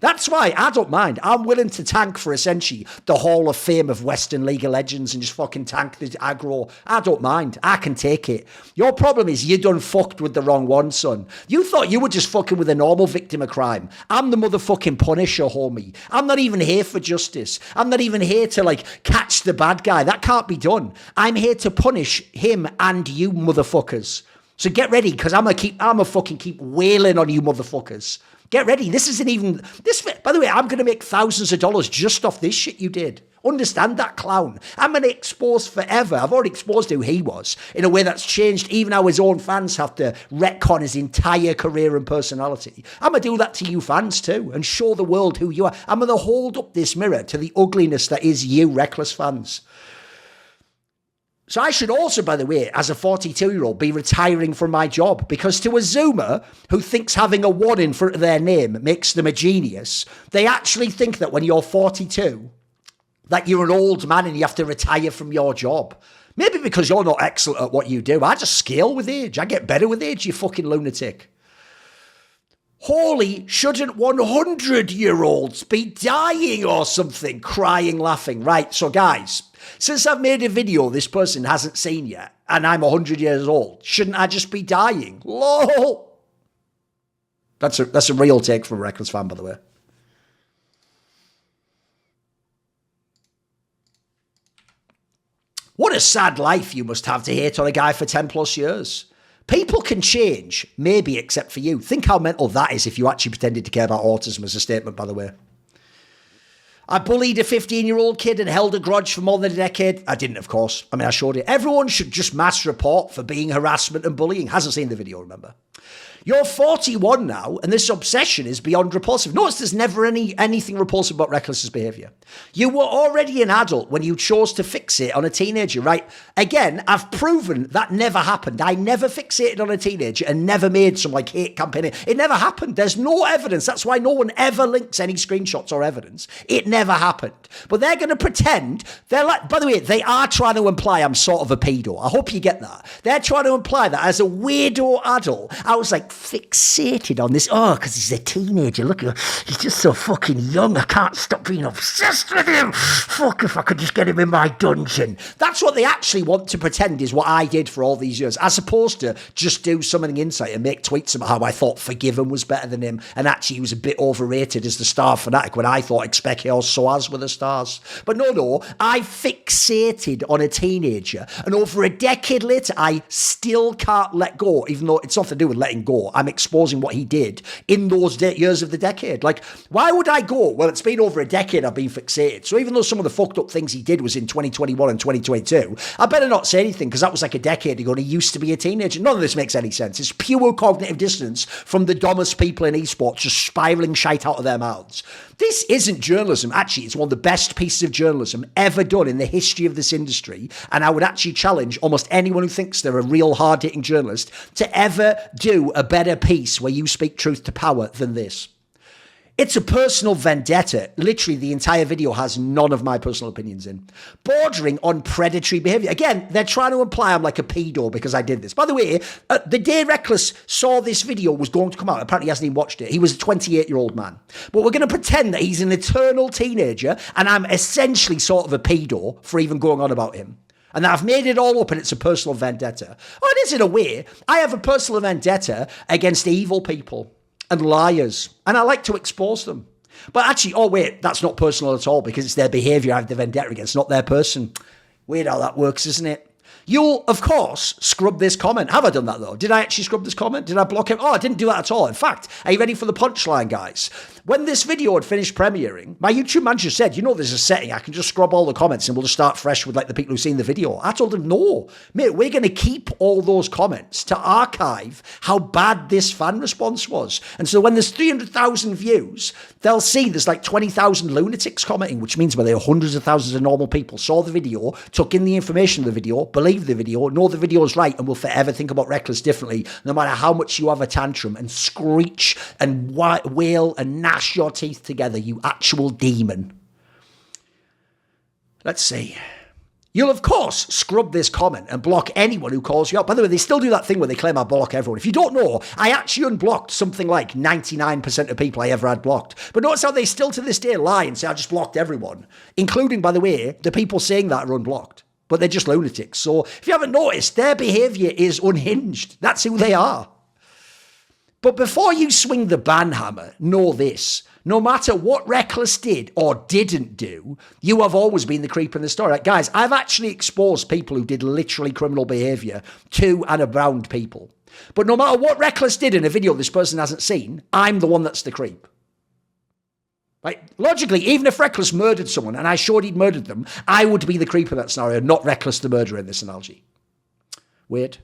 That's why I don't mind. I'm willing to tank for essentially the Hall of Fame of Western League of Legends and just fucking tank the aggro. I don't mind. I can take it. Your problem is you done fucked with the wrong one, son. You thought you were just fucking with a normal victim of crime. I'm the motherfucking Punisher, homie. I'm not even here for justice. I'm not even here to catch the bad guy. That can't be done. I'm here to punish him and you motherfuckers. So get ready, because I'm a fucking keep wailing on you motherfuckers. Get ready. This isn't even, by the way, I'm going to make thousands of dollars just off this shit you did. Understand that, clown. I'm going to expose forever. I've already exposed who he was in a way that's changed even how his own fans have to retcon his entire career and personality. I'm going to do that to you fans too and show the world who you are. I'm going to hold up this mirror to the ugliness that is you, Rekkles fans. So I should also, by the way, as a 42-year-old, be retiring from my job because to a Zoomer who thinks having a 1 in front of their name makes them a genius, they actually think that when you're 42, that you're an old man and you have to retire from your job. Maybe because you're not excellent at what you do. I just scale with age. I get better with age, you fucking lunatic. Holy, shouldn't 100-year-olds be dying or something? Crying, laughing. Right, so guys, since I've made a video this person hasn't seen yet, and I'm 100 years old, shouldn't I just be dying? LOL. That's a real take from a Rekkles fan, by the way. What a sad life you must have to hate on a guy for 10 plus years. People can change, maybe except for you. Think how mental that is if you actually pretended to care about autism as a statement, by the way. I bullied a 15-year-old kid and held a grudge for more than a decade. I didn't, of course. I mean, I showed it. Everyone should just mass report for being harassment and bullying. Hasn't seen the video, remember? You're 41 now, and this obsession is beyond repulsive. Notice there's never anything repulsive about Rekkles' behaviour. You were already an adult when you chose to fixate on a teenager, right? Again, I've proven that never happened. I never fixated on a teenager and never made some hate campaign. It never happened. There's no evidence. That's why no one ever links any screenshots or evidence. It never happened. But they're going to pretend. They're like, by the way, they are trying to imply I'm sort of a pedo. I hope you get that. They're trying to imply that as a weirdo adult, I was fixated on this. Oh, because he's a teenager. Look, he's just so fucking young. I can't stop being obsessed with him. Fuck, if I could just get him in my dungeon. That's what they actually want to pretend is what I did for all these years, as opposed to just do something insight and make tweets about how I thought Forgiven was better than him, and actually he was a bit overrated as the star fanatic when I thought Expecchio or Soaz were the stars. But no, I fixated on a teenager, and over a decade later, I still can't let go, even though it's nothing to do with letting go. I'm exposing what he did in those years of the decade. Why would I go? Well, it's been over a decade I've been fixated. So even though some of the fucked up things he did was in 2021 and 2022, I better not say anything because that was a decade ago and he used to be a teenager. None of this makes any sense. It's pure cognitive dissonance from the dumbest people in esports just spiraling shite out of their mouths. This isn't journalism. Actually, it's one of the best pieces of journalism ever done in the history of this industry. And I would actually challenge almost anyone who thinks they're a real hard-hitting journalist to ever do a better piece where you speak truth to power than this. It's a personal vendetta. Literally, the entire video has none of my personal opinions in. Bordering on predatory behaviour. Again, they're trying to imply I'm like a pedo because I did this. By the way, the day Rekkles saw this video was going to come out, apparently he hasn't even watched it. He was a 28-year-old man. But we're going to pretend that he's an eternal teenager and I'm essentially sort of a pedo for even going on about him. And I've made it all up and it's a personal vendetta. Oh, it is in a way. I have a personal vendetta against evil people and liars, and I like to expose them. But actually, oh wait, that's not personal at all because it's their behaviour I have the vendetta against, not their person. Weird how that works, isn't it? You'll, of course, scrub this comment. Have I done that, though? Did I actually scrub this comment? Did I block him? Oh, I didn't do that at all. In fact, are you ready for the punchline, guys? When this video had finished premiering, my YouTube manager said, you know, there's a setting. I can just scrub all the comments and we'll just start fresh with, the people who've seen the video. I told him, no. Mate, we're going to keep all those comments to archive how bad this fan response was. And so when there's 300,000 views, they'll see there's 20,000 lunatics commenting, which means there are hundreds of thousands of normal people saw the video, took in the information of the video, believe the video, know the video is right, and will forever think about Rekkles differently, no matter how much you have a tantrum and screech and wail and gnash your teeth together, you actual demon. Let's see. You'll, of course, scrub this comment and block anyone who calls you out. By the way, they still do that thing where they claim I block everyone. If you don't know, I actually unblocked something like 99% of people I ever had blocked. But notice how they still to this day lie and say I just blocked everyone, including, by the way, the people saying that are unblocked. But they're just lunatics. So if you haven't noticed, their behaviour is unhinged. That's who they are. But before you swing the ban hammer, know this. No matter what Rekkles did or didn't do, you have always been the creep in the story. Guys, I've actually exposed people who did literally criminal behaviour to and around people. But no matter what Rekkles did in a video this person hasn't seen, I'm the one that's the creep. Right? Logically, even if Rekkles murdered someone and I showed he'd murdered them, I would be the creep in that scenario, not Rekkles the murderer in this analogy. Weird.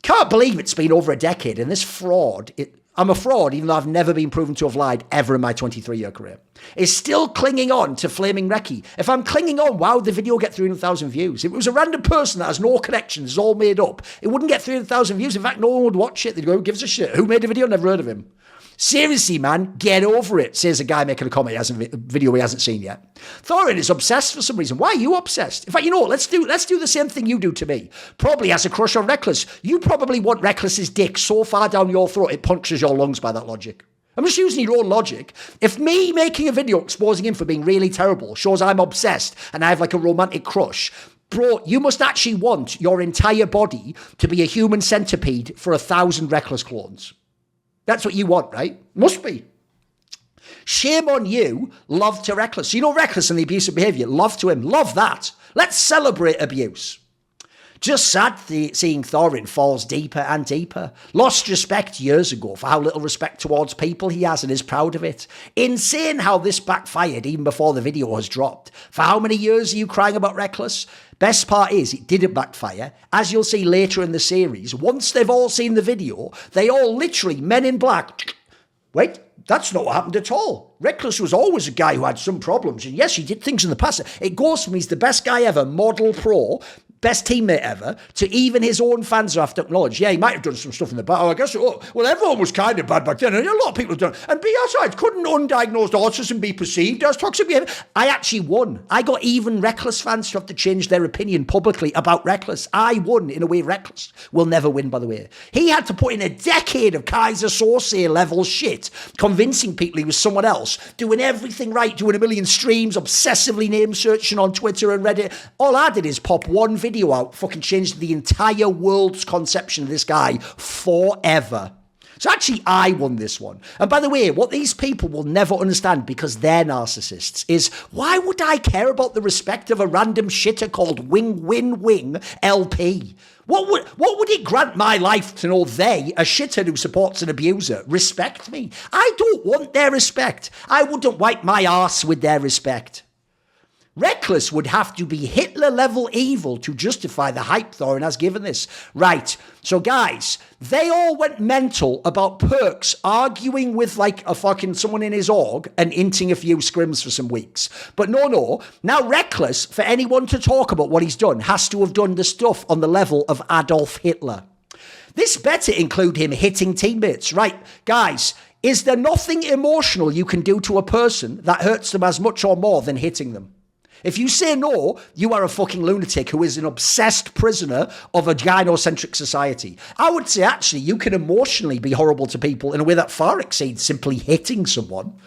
Can't believe it's been over a decade and this fraud, I'm a fraud even though I've never been proven to have lied ever in my 23-year career, is still clinging on to flaming Rekkie. If I'm clinging on, why would the video get 300,000 views? If it was a random person that has no connections, is all made up, it wouldn't get 300,000 views. In fact, no one would watch it. They'd go, who gives a shit? Who made a video? Never heard of him. Seriously, man, get over it, says a guy making a video he hasn't seen yet. Thorin is obsessed for some reason. Why are you obsessed? In fact, you know what? Let's do the same thing you do to me. Probably has a crush on Rekkles. You probably want Rekkles' dick so far down your throat it punctures your lungs by that logic. I'm just using your own logic. If me making a video exposing him for being really terrible shows I'm obsessed and I have a romantic crush, bro, you must actually want your entire body to be a human centipede for 1,000 Rekkles clones. That's what you want, right? Must be. Shame on you, love to Rekkles. So you know Rekkles and the abusive behaviour, love to him. Love that. Let's celebrate abuse. Just sad seeing Thorin falls deeper and deeper. Lost respect years ago for how little respect towards people he has and is proud of it. Insane how this backfired even before the video has dropped. For how many years are you crying about Rekkles? Best part is it didn't backfire. As you'll see later in the series, once they've all seen the video, they all literally, Men in Black, wait, that's not what happened at all. Rekkles was always a guy who had some problems. And yes, he did things in the past. It goes from he's the best guy ever, model pro, best teammate ever, to even his own fans have to acknowledge, yeah, he might have done some stuff in the past. Oh, I guess, well, everyone was kind of bad back then. And a lot of people have done. And besides, couldn't undiagnosed autism be perceived as toxic behavior? I actually won. I got even Rekkles fans to have to change their opinion publicly about Rekkles. I won in a way Rekkles will never win, by the way. He had to put in a decade of Kaiser Soze level shit, convincing people he was someone else, doing everything right, doing a million streams, obsessively name searching on Twitter and Reddit. All I did is pop one video out, fucking changed the entire world's conception of this guy forever. So actually, I won this one. And by the way, what these people will never understand because they're narcissists is, why would I care about the respect of a random shitter called Wing Win Wing LP? What would it grant my life to know they, a shitter who supports an abuser, respect me? I don't want their respect. I wouldn't wipe my arse with their respect. Rekkles would have to be Hitler-level evil to justify the hype Thorin has given this. Right, so guys, they all went mental about Perks arguing with like a fucking someone in his org and inting a few scrims for some weeks. But no, now Rekkles, for anyone to talk about what he's done, has to have done the stuff on the level of Adolf Hitler. This better include him hitting teammates. Right, guys, is there nothing emotional you can do to a person that hurts them as much or more than hitting them? If you say no, you are a fucking lunatic who is an obsessed prisoner of a gynocentric society. I would say, actually, you can emotionally be horrible to people in a way that far exceeds simply hitting someone.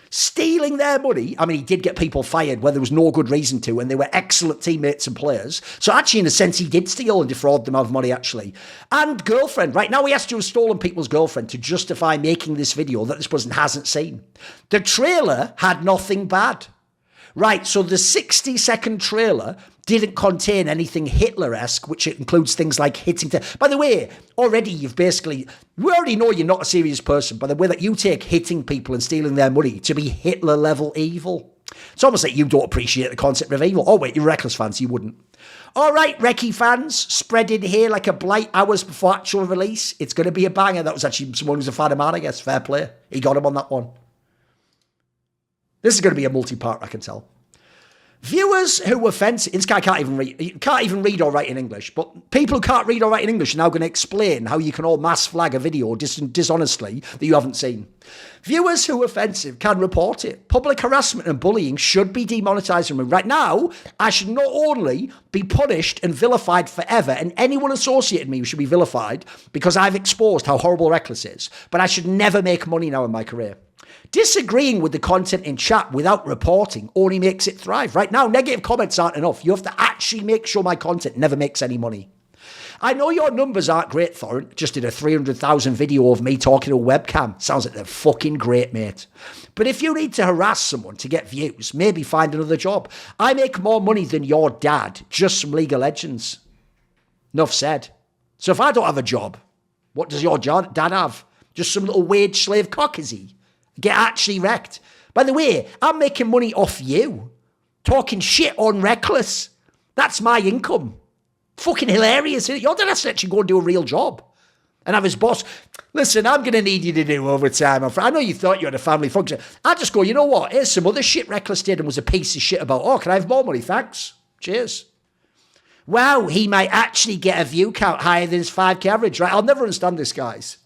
Stealing their money. I mean, he did get people fired where there was no good reason to, and they were excellent teammates and players. So actually, in a sense, he did steal and defraud them of money, actually. And girlfriend. Right now, he has to have stolen people's girlfriend to justify making this video that this person hasn't seen. The trailer had nothing bad. Right, so the 60-second trailer didn't contain anything Hitler-esque, which includes things like hitting... By the way, already we already know you're not a serious person by the way that you take hitting people and stealing their money to be Hitler-level evil. It's almost like you don't appreciate the concept of evil. Oh, wait, you're Rekkles fans, you wouldn't. All right, Rekkie fans, spread in here like a blight hours before actual release. It's going to be a banger. That was actually someone who's a fan of mine, I guess. Fair play. He got him on that one. This is going to be a multi-part, I can tell. Viewers who offensive, this guy can't even read or write in English, but people who can't read or write in English are now going to explain how you can all mass flag a video dishonestly that you haven't seen. Viewers who offensive can report it. Public harassment and bullying should be demonetized and removed. Right now, I should not only be punished and vilified forever, and anyone associated with me should be vilified because I've exposed how horrible Rekkles is, but I should never make money now in my career. Disagreeing with the content in chat without reporting only makes it thrive. Right now, negative comments aren't enough. You have to actually make sure my content never makes any money. I know your numbers aren't great, Thorin. Just did a 300,000 video of me talking to a webcam. Sounds like they're fucking great, mate. But if you need to harass someone to get views, maybe find another job. I make more money than your dad, just from League of Legends. Enough said. So if I don't have a job, what does your dad have? Just some little wage slave cock, is he? Get actually wrecked. By the way, I'm making money off you. Talking shit on Rekkles. That's my income. Fucking hilarious. Your dad has to actually go and do a real job. And have his boss, listen, I'm going to need you to do overtime. I know you thought you had a family function. I just go, you know what? Here's some other shit Rekkles did and was a piece of shit about. Oh, can I have more money? Thanks. Cheers. Wow, he might actually get a view count higher than his 5k average, right? I'll never understand this, guys.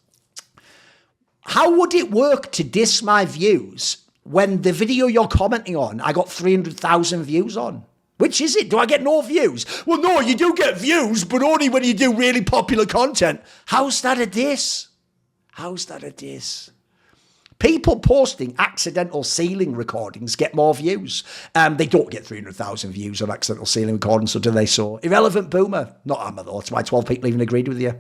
How would it work to diss my views when the video you're commenting on, I got 300,000 views on? Which is it? Do I get no views? Well, no, you do get views, but only when you do really popular content. How's that a diss? How's that a diss? People posting accidental ceiling recordings get more views. They don't get 300,000 views on accidental ceiling recordings, so do they? So irrelevant boomer. Not Hammer, though. That's why 12 people even agreed with you.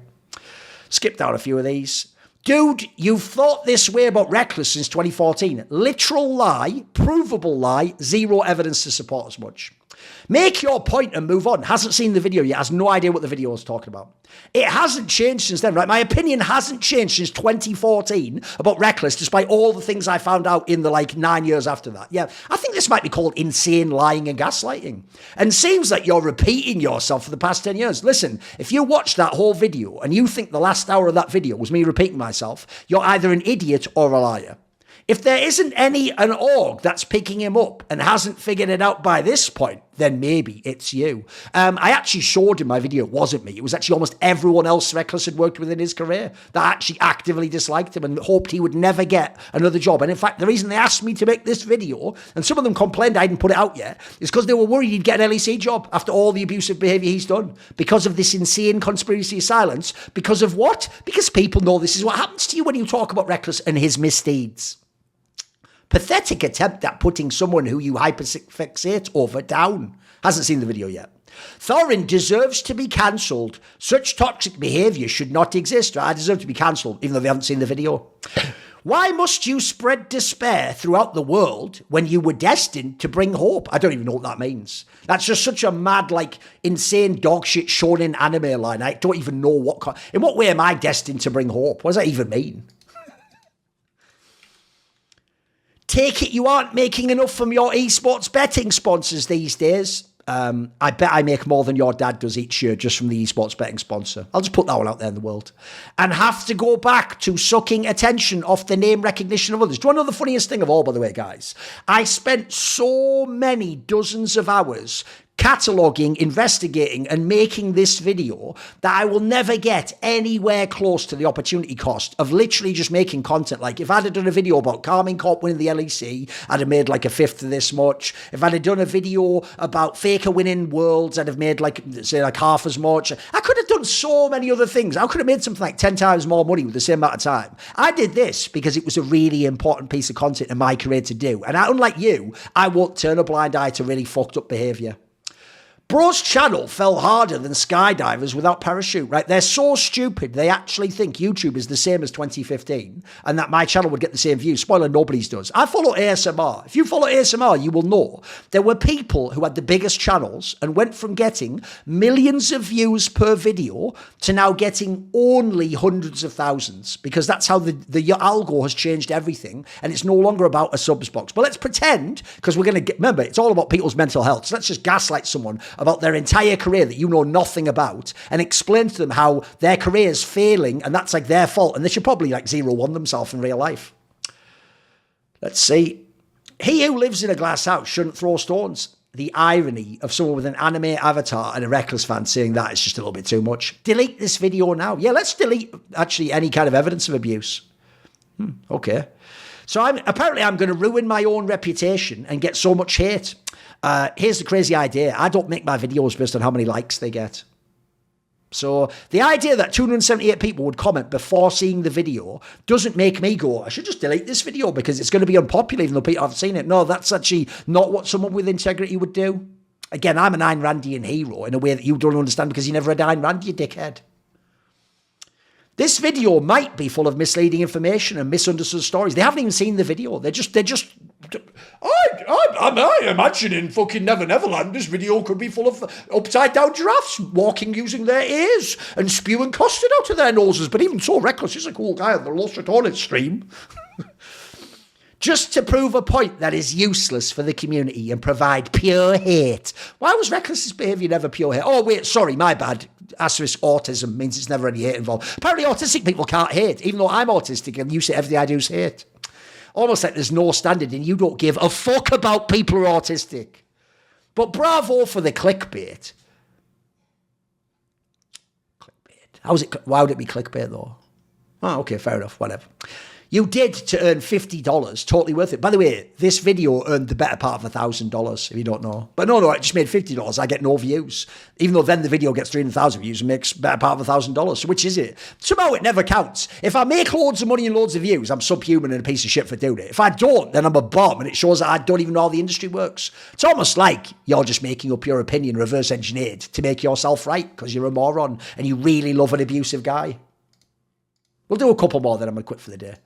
Skip down a few of these. Dude, you've thought this way about Rekkles since 2014. Literal lie, provable lie, zero evidence to support as much. Make your point and move on. Hasn't seen the video yet, has no idea what the video is talking about. It hasn't changed since then, right? My opinion hasn't changed since 2014 about Rekkles, despite all the things I found out in the 9 years after that. Yeah, I think this might be called insane lying and gaslighting. And seems like you're repeating yourself for the past 10 years. Listen, if you watch that whole video and you think the last hour of that video was me repeating myself, you're either an idiot or a liar. If there isn't an org that's picking him up and hasn't figured it out by this point, then maybe it's you. I actually showed in my video it wasn't me. It was actually almost everyone else Rekkles had worked with in his career that actually actively disliked him and hoped he would never get another job. And in fact, the reason they asked me to make this video, and some of them complained I didn't put it out yet, is because they were worried he'd get an LEC job after all the abusive behaviour he's done. Because of this insane conspiracy of silence. Because of what? Because people know this is what happens to you when you talk about Rekkles and his misdeeds. Pathetic attempt at putting someone who you hyperfixate over down. Hasn't seen the video yet. Thorin deserves to be cancelled. Such toxic behaviour should not exist. I deserve to be cancelled, even though they haven't seen the video. Why must you spread despair throughout the world when you were destined to bring hope? I don't even know what that means. That's just such a mad, insane dogshit shonen anime line. I don't even know in what way am I destined to bring hope? What does that even mean? Take it you aren't making enough from your esports betting sponsors these days. I bet I make more than your dad does each year just from the esports betting sponsor. I'll just put that one out there in the world. And have to go back to sucking attention off the name recognition of others. Do you want to know the funniest thing of all, by the way, guys? I spent so many dozens of hours cataloguing, investigating, and making this video that I will never get anywhere close to the opportunity cost of literally just making content. If I'd have done a video about Carmine Corp winning the LEC, I'd have made a fifth of this much. If I'd have done a video about Faker winning Worlds, I'd have made half as much. I could have done so many other things. I could have made something 10 times more money with the same amount of time. I did this because it was a really important piece of content in my career to do. And unlike you, I won't turn a blind eye to really fucked up behaviour. Bro's channel fell harder than skydivers without parachute, right? They're so stupid, they actually think YouTube is the same as 2015 and that my channel would get the same views. Spoiler, nobody's does. I follow ASMR. If you follow ASMR, you will know there were people who had the biggest channels and went from getting millions of views per video to now getting only hundreds of thousands because that's how the algo has changed everything and it's no longer about a subs box. But let's pretend, because we're going to remember, it's all about people's mental health. So let's just gaslight someone about their entire career that you know nothing about and explain to them how their career is failing and that's their fault and they should probably 0-1 themselves in real life. Let's see. He who lives in a glass house shouldn't throw stones. The irony of someone with an anime avatar and a Rekkles fan saying that is just a little bit too much. Delete this video now. Yeah, let's delete actually any kind of evidence of abuse. Okay. So apparently I'm going to ruin my own reputation and get so much hate. Here's the crazy idea. I don't make my videos based on how many likes they get. So the idea that 278 people would comment before seeing the video doesn't make me go, I should just delete this video because it's going to be unpopular even though people haven't seen it. No, that's actually not what someone with integrity would do. Again, I'm an Ayn Randian hero in a way that you don't understand because you never read Ayn Rand, you dickhead. This video might be full of misleading information and misunderstood stories. They haven't even seen the video. I'm imagining fucking Never Neverland. This video could be full of upside down giraffes walking using their ears and spewing custard out of their noses. But even so, Rekkles is a cool guy on the Lost Toilet stream. Just to prove a point that is useless for the community and provide pure hate. Why was Rekkles' behaviour never pure hate? Oh, wait, sorry, my bad. Asterisk autism means it's never any hate involved. Apparently autistic people can't hate, even though I'm autistic and you say everything I do is hate. Almost like there's no standard and you don't give a fuck about people who are autistic. But bravo for the clickbait. Why would it be clickbait though? Oh, okay, fair enough, whatever. You did to earn $50, totally worth it. By the way, this video earned the better part of $1,000, if you don't know. But no, I just made $50. I get no views. Even though then the video gets 300,000 views and makes better part of $1,000. So which is it? Somehow it never counts. If I make loads of money and loads of views, I'm subhuman and a piece of shit for doing it. If I don't, then I'm a bum and it shows that I don't even know how the industry works. It's almost like you're just making up your opinion reverse engineered to make yourself right because you're a moron and you really love an abusive guy. We'll do a couple more, then I'm going to quit for the day.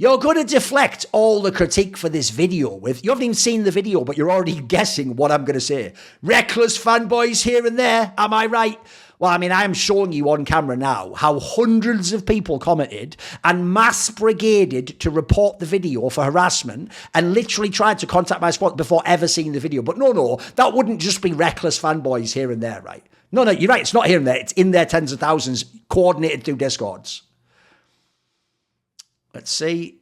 You're going to deflect all the critique for this video with, you haven't even seen the video, but you're already guessing what I'm going to say. Rekkles fanboys here and there, am I right? Well, I mean, I'm showing you on camera now how hundreds of people commented and mass brigaded to report the video for harassment and literally tried to contact my sponsor before ever seeing the video. But no, that wouldn't just be Rekkles fanboys here and there, right? No, you're right. It's not here and there. It's in their tens of thousands, coordinated through Discords. Let's see.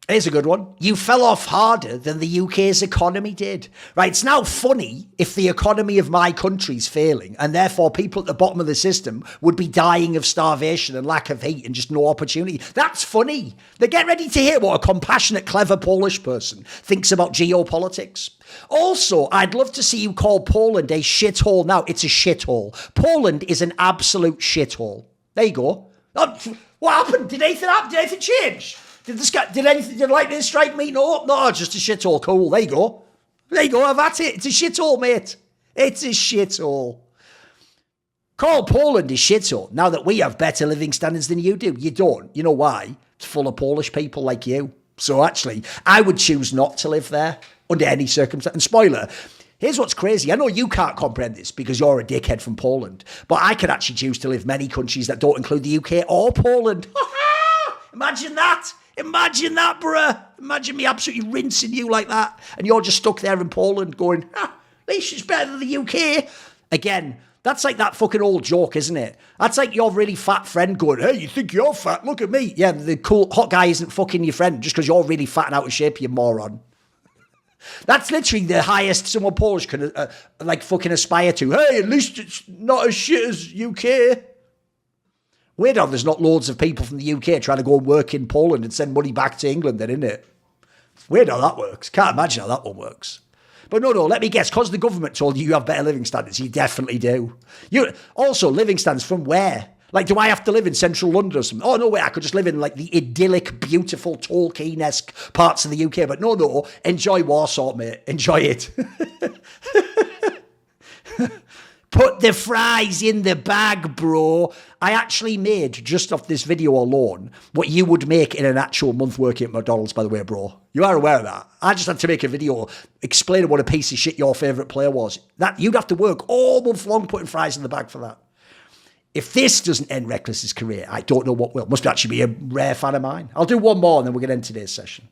Here's a good one. You fell off harder than the UK's economy did. Right, it's now funny if the economy of my country's failing and therefore people at the bottom of the system would be dying of starvation and lack of heat and just no opportunity. That's funny. They get ready to hear what a compassionate, clever Polish person thinks about geopolitics. Also, I'd love to see you call Poland a shithole now. It's a shithole. Poland is an absolute shithole. There you go. Oh, what happened? Did anything happen? Did anything change? Did lightning strike me? No, just a shithole. Cool. There you go. That's it. It's a shithole, mate. It's a shithole. Call Poland a shithole now that we have better living standards than you do. You don't. You know why? It's full of Polish people like you. So actually, I would choose not to live there under any circumstance. And spoiler, here's what's crazy. I know you can't comprehend this because you're a dickhead from Poland, but I could actually choose to live many countries that don't include the UK or Poland. Imagine that. Imagine that, bruh. Imagine me absolutely rinsing you like that. And you're just stuck there in Poland going, at least it's better than the UK. Again, that's like that fucking old joke, isn't it? That's like your really fat friend going, hey, you think you're fat? Look at me. Yeah, the cool hot guy isn't fucking your friend just because you're really fat and out of shape, you moron. That's literally the highest someone Polish can fucking aspire to. Hey, at least it's not as shit as UK. Weird how there's not loads of people from the UK trying to go and work in Poland and send money back to England then, isn't it? Weird how that works. Can't imagine how that one works. But no, let me guess. Because the government told you have better living standards, you definitely do. Also, living standards from where? Like, do I have to live in central London or something? Oh, no way. I could just live in, like, the idyllic, beautiful, Tolkien-esque parts of the UK. But no. Enjoy Warsaw, mate. Enjoy it. Put the fries in the bag, bro. I actually made, just off this video alone, what you would make in an actual month working at McDonald's, by the way, bro. You are aware of that. I just had to make a video explaining what a piece of shit your favourite player was. That you'd have to work all month long putting fries in the bag for that. If this doesn't end Rekkles' career, I don't know what will. Must actually be a rare fan of mine. I'll do one more and then we're going to end today's session.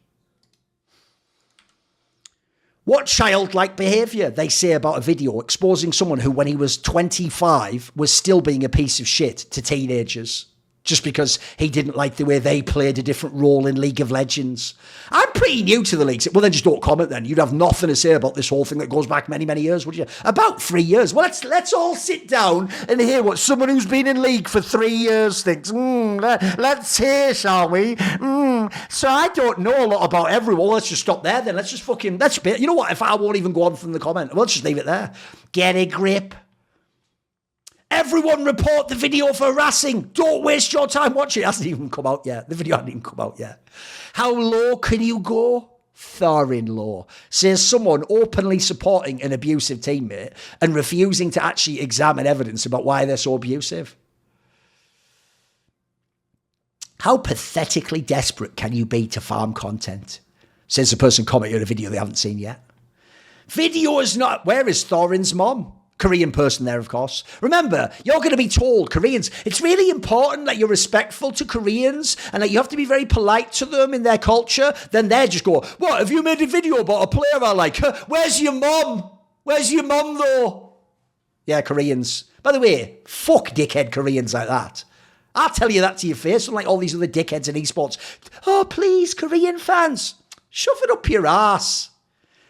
What childlike behaviour, they say about a video exposing someone who, when he was 25, was still being a piece of shit to teenagers just because he didn't like the way they played a different role in League of Legends. I'm pretty new to the leagues. Well, then just don't comment then. You'd have nothing to say about this whole thing that goes back many, many years, would you? About 3 years. Well, let's all sit down and hear what someone who's been in League for 3 years thinks. Let's hear, shall we? So I don't know a lot about everyone. Let's just stop there then. You know what? If I won't even go on from the comment, let's just leave it there. Get a grip. Everyone report the video for harassing. Don't waste your time watching. It hasn't even come out yet. The video hasn't even come out yet. How low can you go? Thorin law. Says someone openly supporting an abusive teammate and refusing to actually examine evidence about why they're so abusive. How pathetically desperate can you be to farm content? Says the person commenting on a video they haven't seen yet. Video is not... Where is Thorin's mom? Korean person there, of course. Remember, you're going to be told, Koreans, it's really important that you're respectful to Koreans and that you have to be very polite to them in their culture. Then they just go, what, have you made a video about a player I like? Where's your mom? Where's your mom, though? Yeah, Koreans. By the way, fuck dickhead Koreans like that. I'll tell you that to your face, unlike all these other dickheads in esports. Oh, please, Korean fans, shove it up your ass.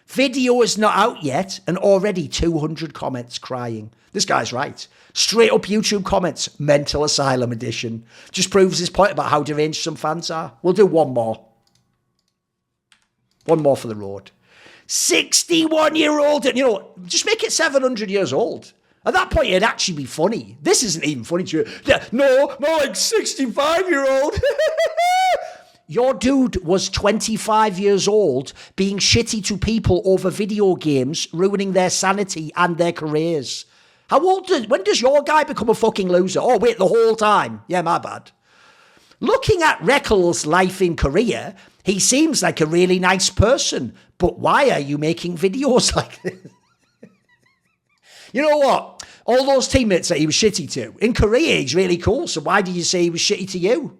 Video is not out yet, and already 200 comments crying. This guy's right. Straight up YouTube comments, mental asylum edition. Just proves his point about how deranged some fans are. We'll do one more. One more for the road. 61-year-old, and just make it 700 years old. At that point, it'd actually be funny. This isn't even funny to you. No, more like 65-year-old. Your dude was 25 years old, being shitty to people over video games, ruining their sanity and their careers. When does your guy become a fucking loser? Oh, wait, the whole time. Yeah, my bad. Looking at Rekkles' life in Korea, he seems like a really nice person. But why are you making videos like this? You know what? All those teammates that he was shitty to, in Korea, he's really cool. So why did you say he was shitty to you?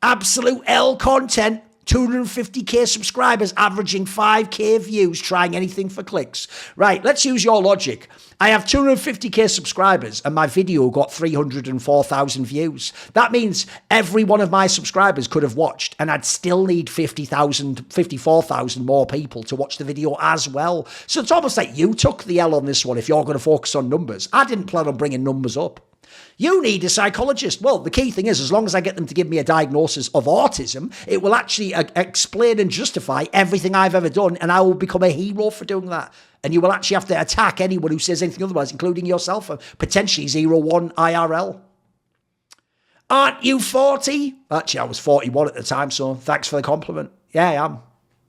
Absolute L content. 250k subscribers, averaging 5k views, trying anything for clicks. Right, let's use your logic. I have 250k subscribers and my video got 304,000 views. That means every one of my subscribers could have watched and I'd still need 54,000 more people to watch the video as well. So it's almost like you took the L on this one if you're going to focus on numbers. I didn't plan on bringing numbers up. You need a psychologist. Well, the key thing is, as long as I get them to give me a diagnosis of autism, it will actually explain and justify everything I've ever done, and I will become a hero for doing that. And you will actually have to attack anyone who says anything otherwise, including yourself, and potentially 01 IRL. Aren't you 40? Actually, I was 41 at the time, so thanks for the compliment. Yeah, I am.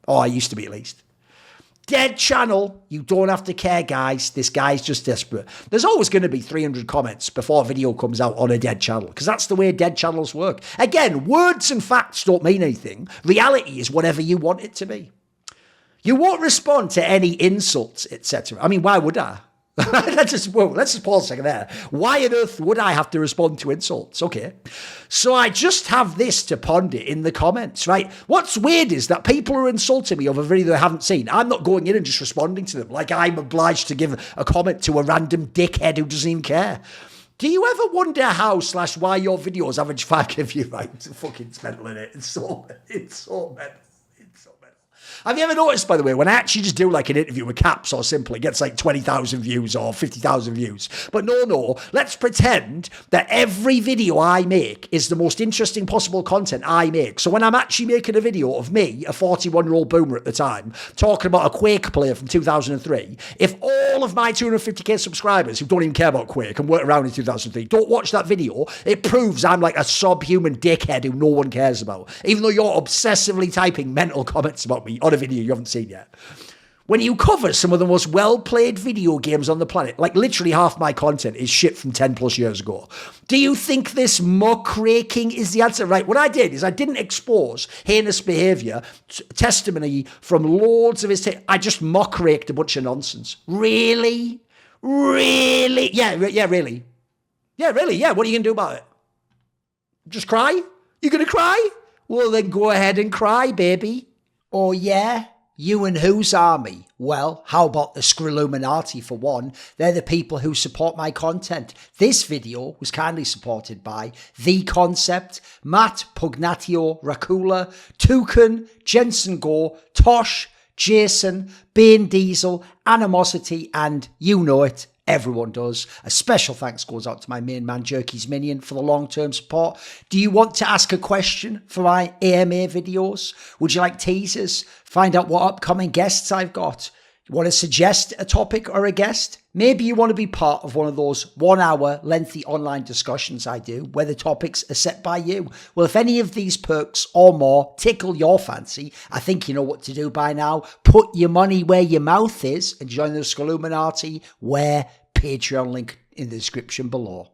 Oh, I used to be at least. Dead channel. You don't have to care, guys. This guy's just desperate. There's always going to be 300 comments before a video comes out on a dead channel because that's the way dead channels work. Again, words and facts don't mean anything. Reality is whatever you want it to be. You won't respond to any insults, etc. I mean, why would I? let's just pause a second there. Why on earth would I have to respond to insults? Okay. So I just have this to ponder in the comments, right? What's weird is that people are insulting me over a video they haven't seen. I'm not going in and just responding to them like I'm obliged to give a comment to a random dickhead who doesn't even care. Do you ever wonder how/why your videos average 5k views? Right? It's fucking mental, in it. It's so mental. Have you ever noticed, by the way, when I actually just do like an interview with Caps or Simple, it gets like 20,000 views or 50,000 views. But no, let's pretend that every video I make is the most interesting possible content I make. So when I'm actually making a video of me, a 41-year-old boomer at the time, talking about a Quake player from 2003, if all of my 250k subscribers who don't even care about Quake and weren't around in 2003 don't watch that video, it proves I'm like a subhuman dickhead who no one cares about. Even though you're obsessively typing mental comments about me on a video you haven't seen yet. When you cover some of the most well-played video games on the planet, like literally half my content is shit from 10 plus years ago, do you think this muckraking is the answer? Right, what I did is I didn't expose heinous behaviour, testimony from loads of his... I just muckraked a bunch of nonsense. Really? Really? Yeah, really. Yeah, really, yeah. What are you going to do about it? Just cry? You going to cry? Well, then go ahead and cry, baby. Oh, yeah? You and whose army? Well, how about the Skrilluminati for one? They're the people who support my content. This video was kindly supported by The Concept, Matt, Pugnatio, Rajcula, Thooorin, Jensen Goh, Tosh, Jasun, Banediesel, Animosity, and you know it, everyone does. A special thanks goes out to my main man, Jerky's Minion, for the long-term support. Do you want to ask a question for my AMA videos? Would you like teasers? Find out what upcoming guests I've got? You want to suggest a topic or a guest? Maybe you want to be part of one of those 1 hour lengthy online discussions I do where the topics are set by you. Well, if any of these perks or more tickle your fancy, I think you know what to do by now. Put your money where your mouth is and join the Skrilluminati, where Patreon link in the description below.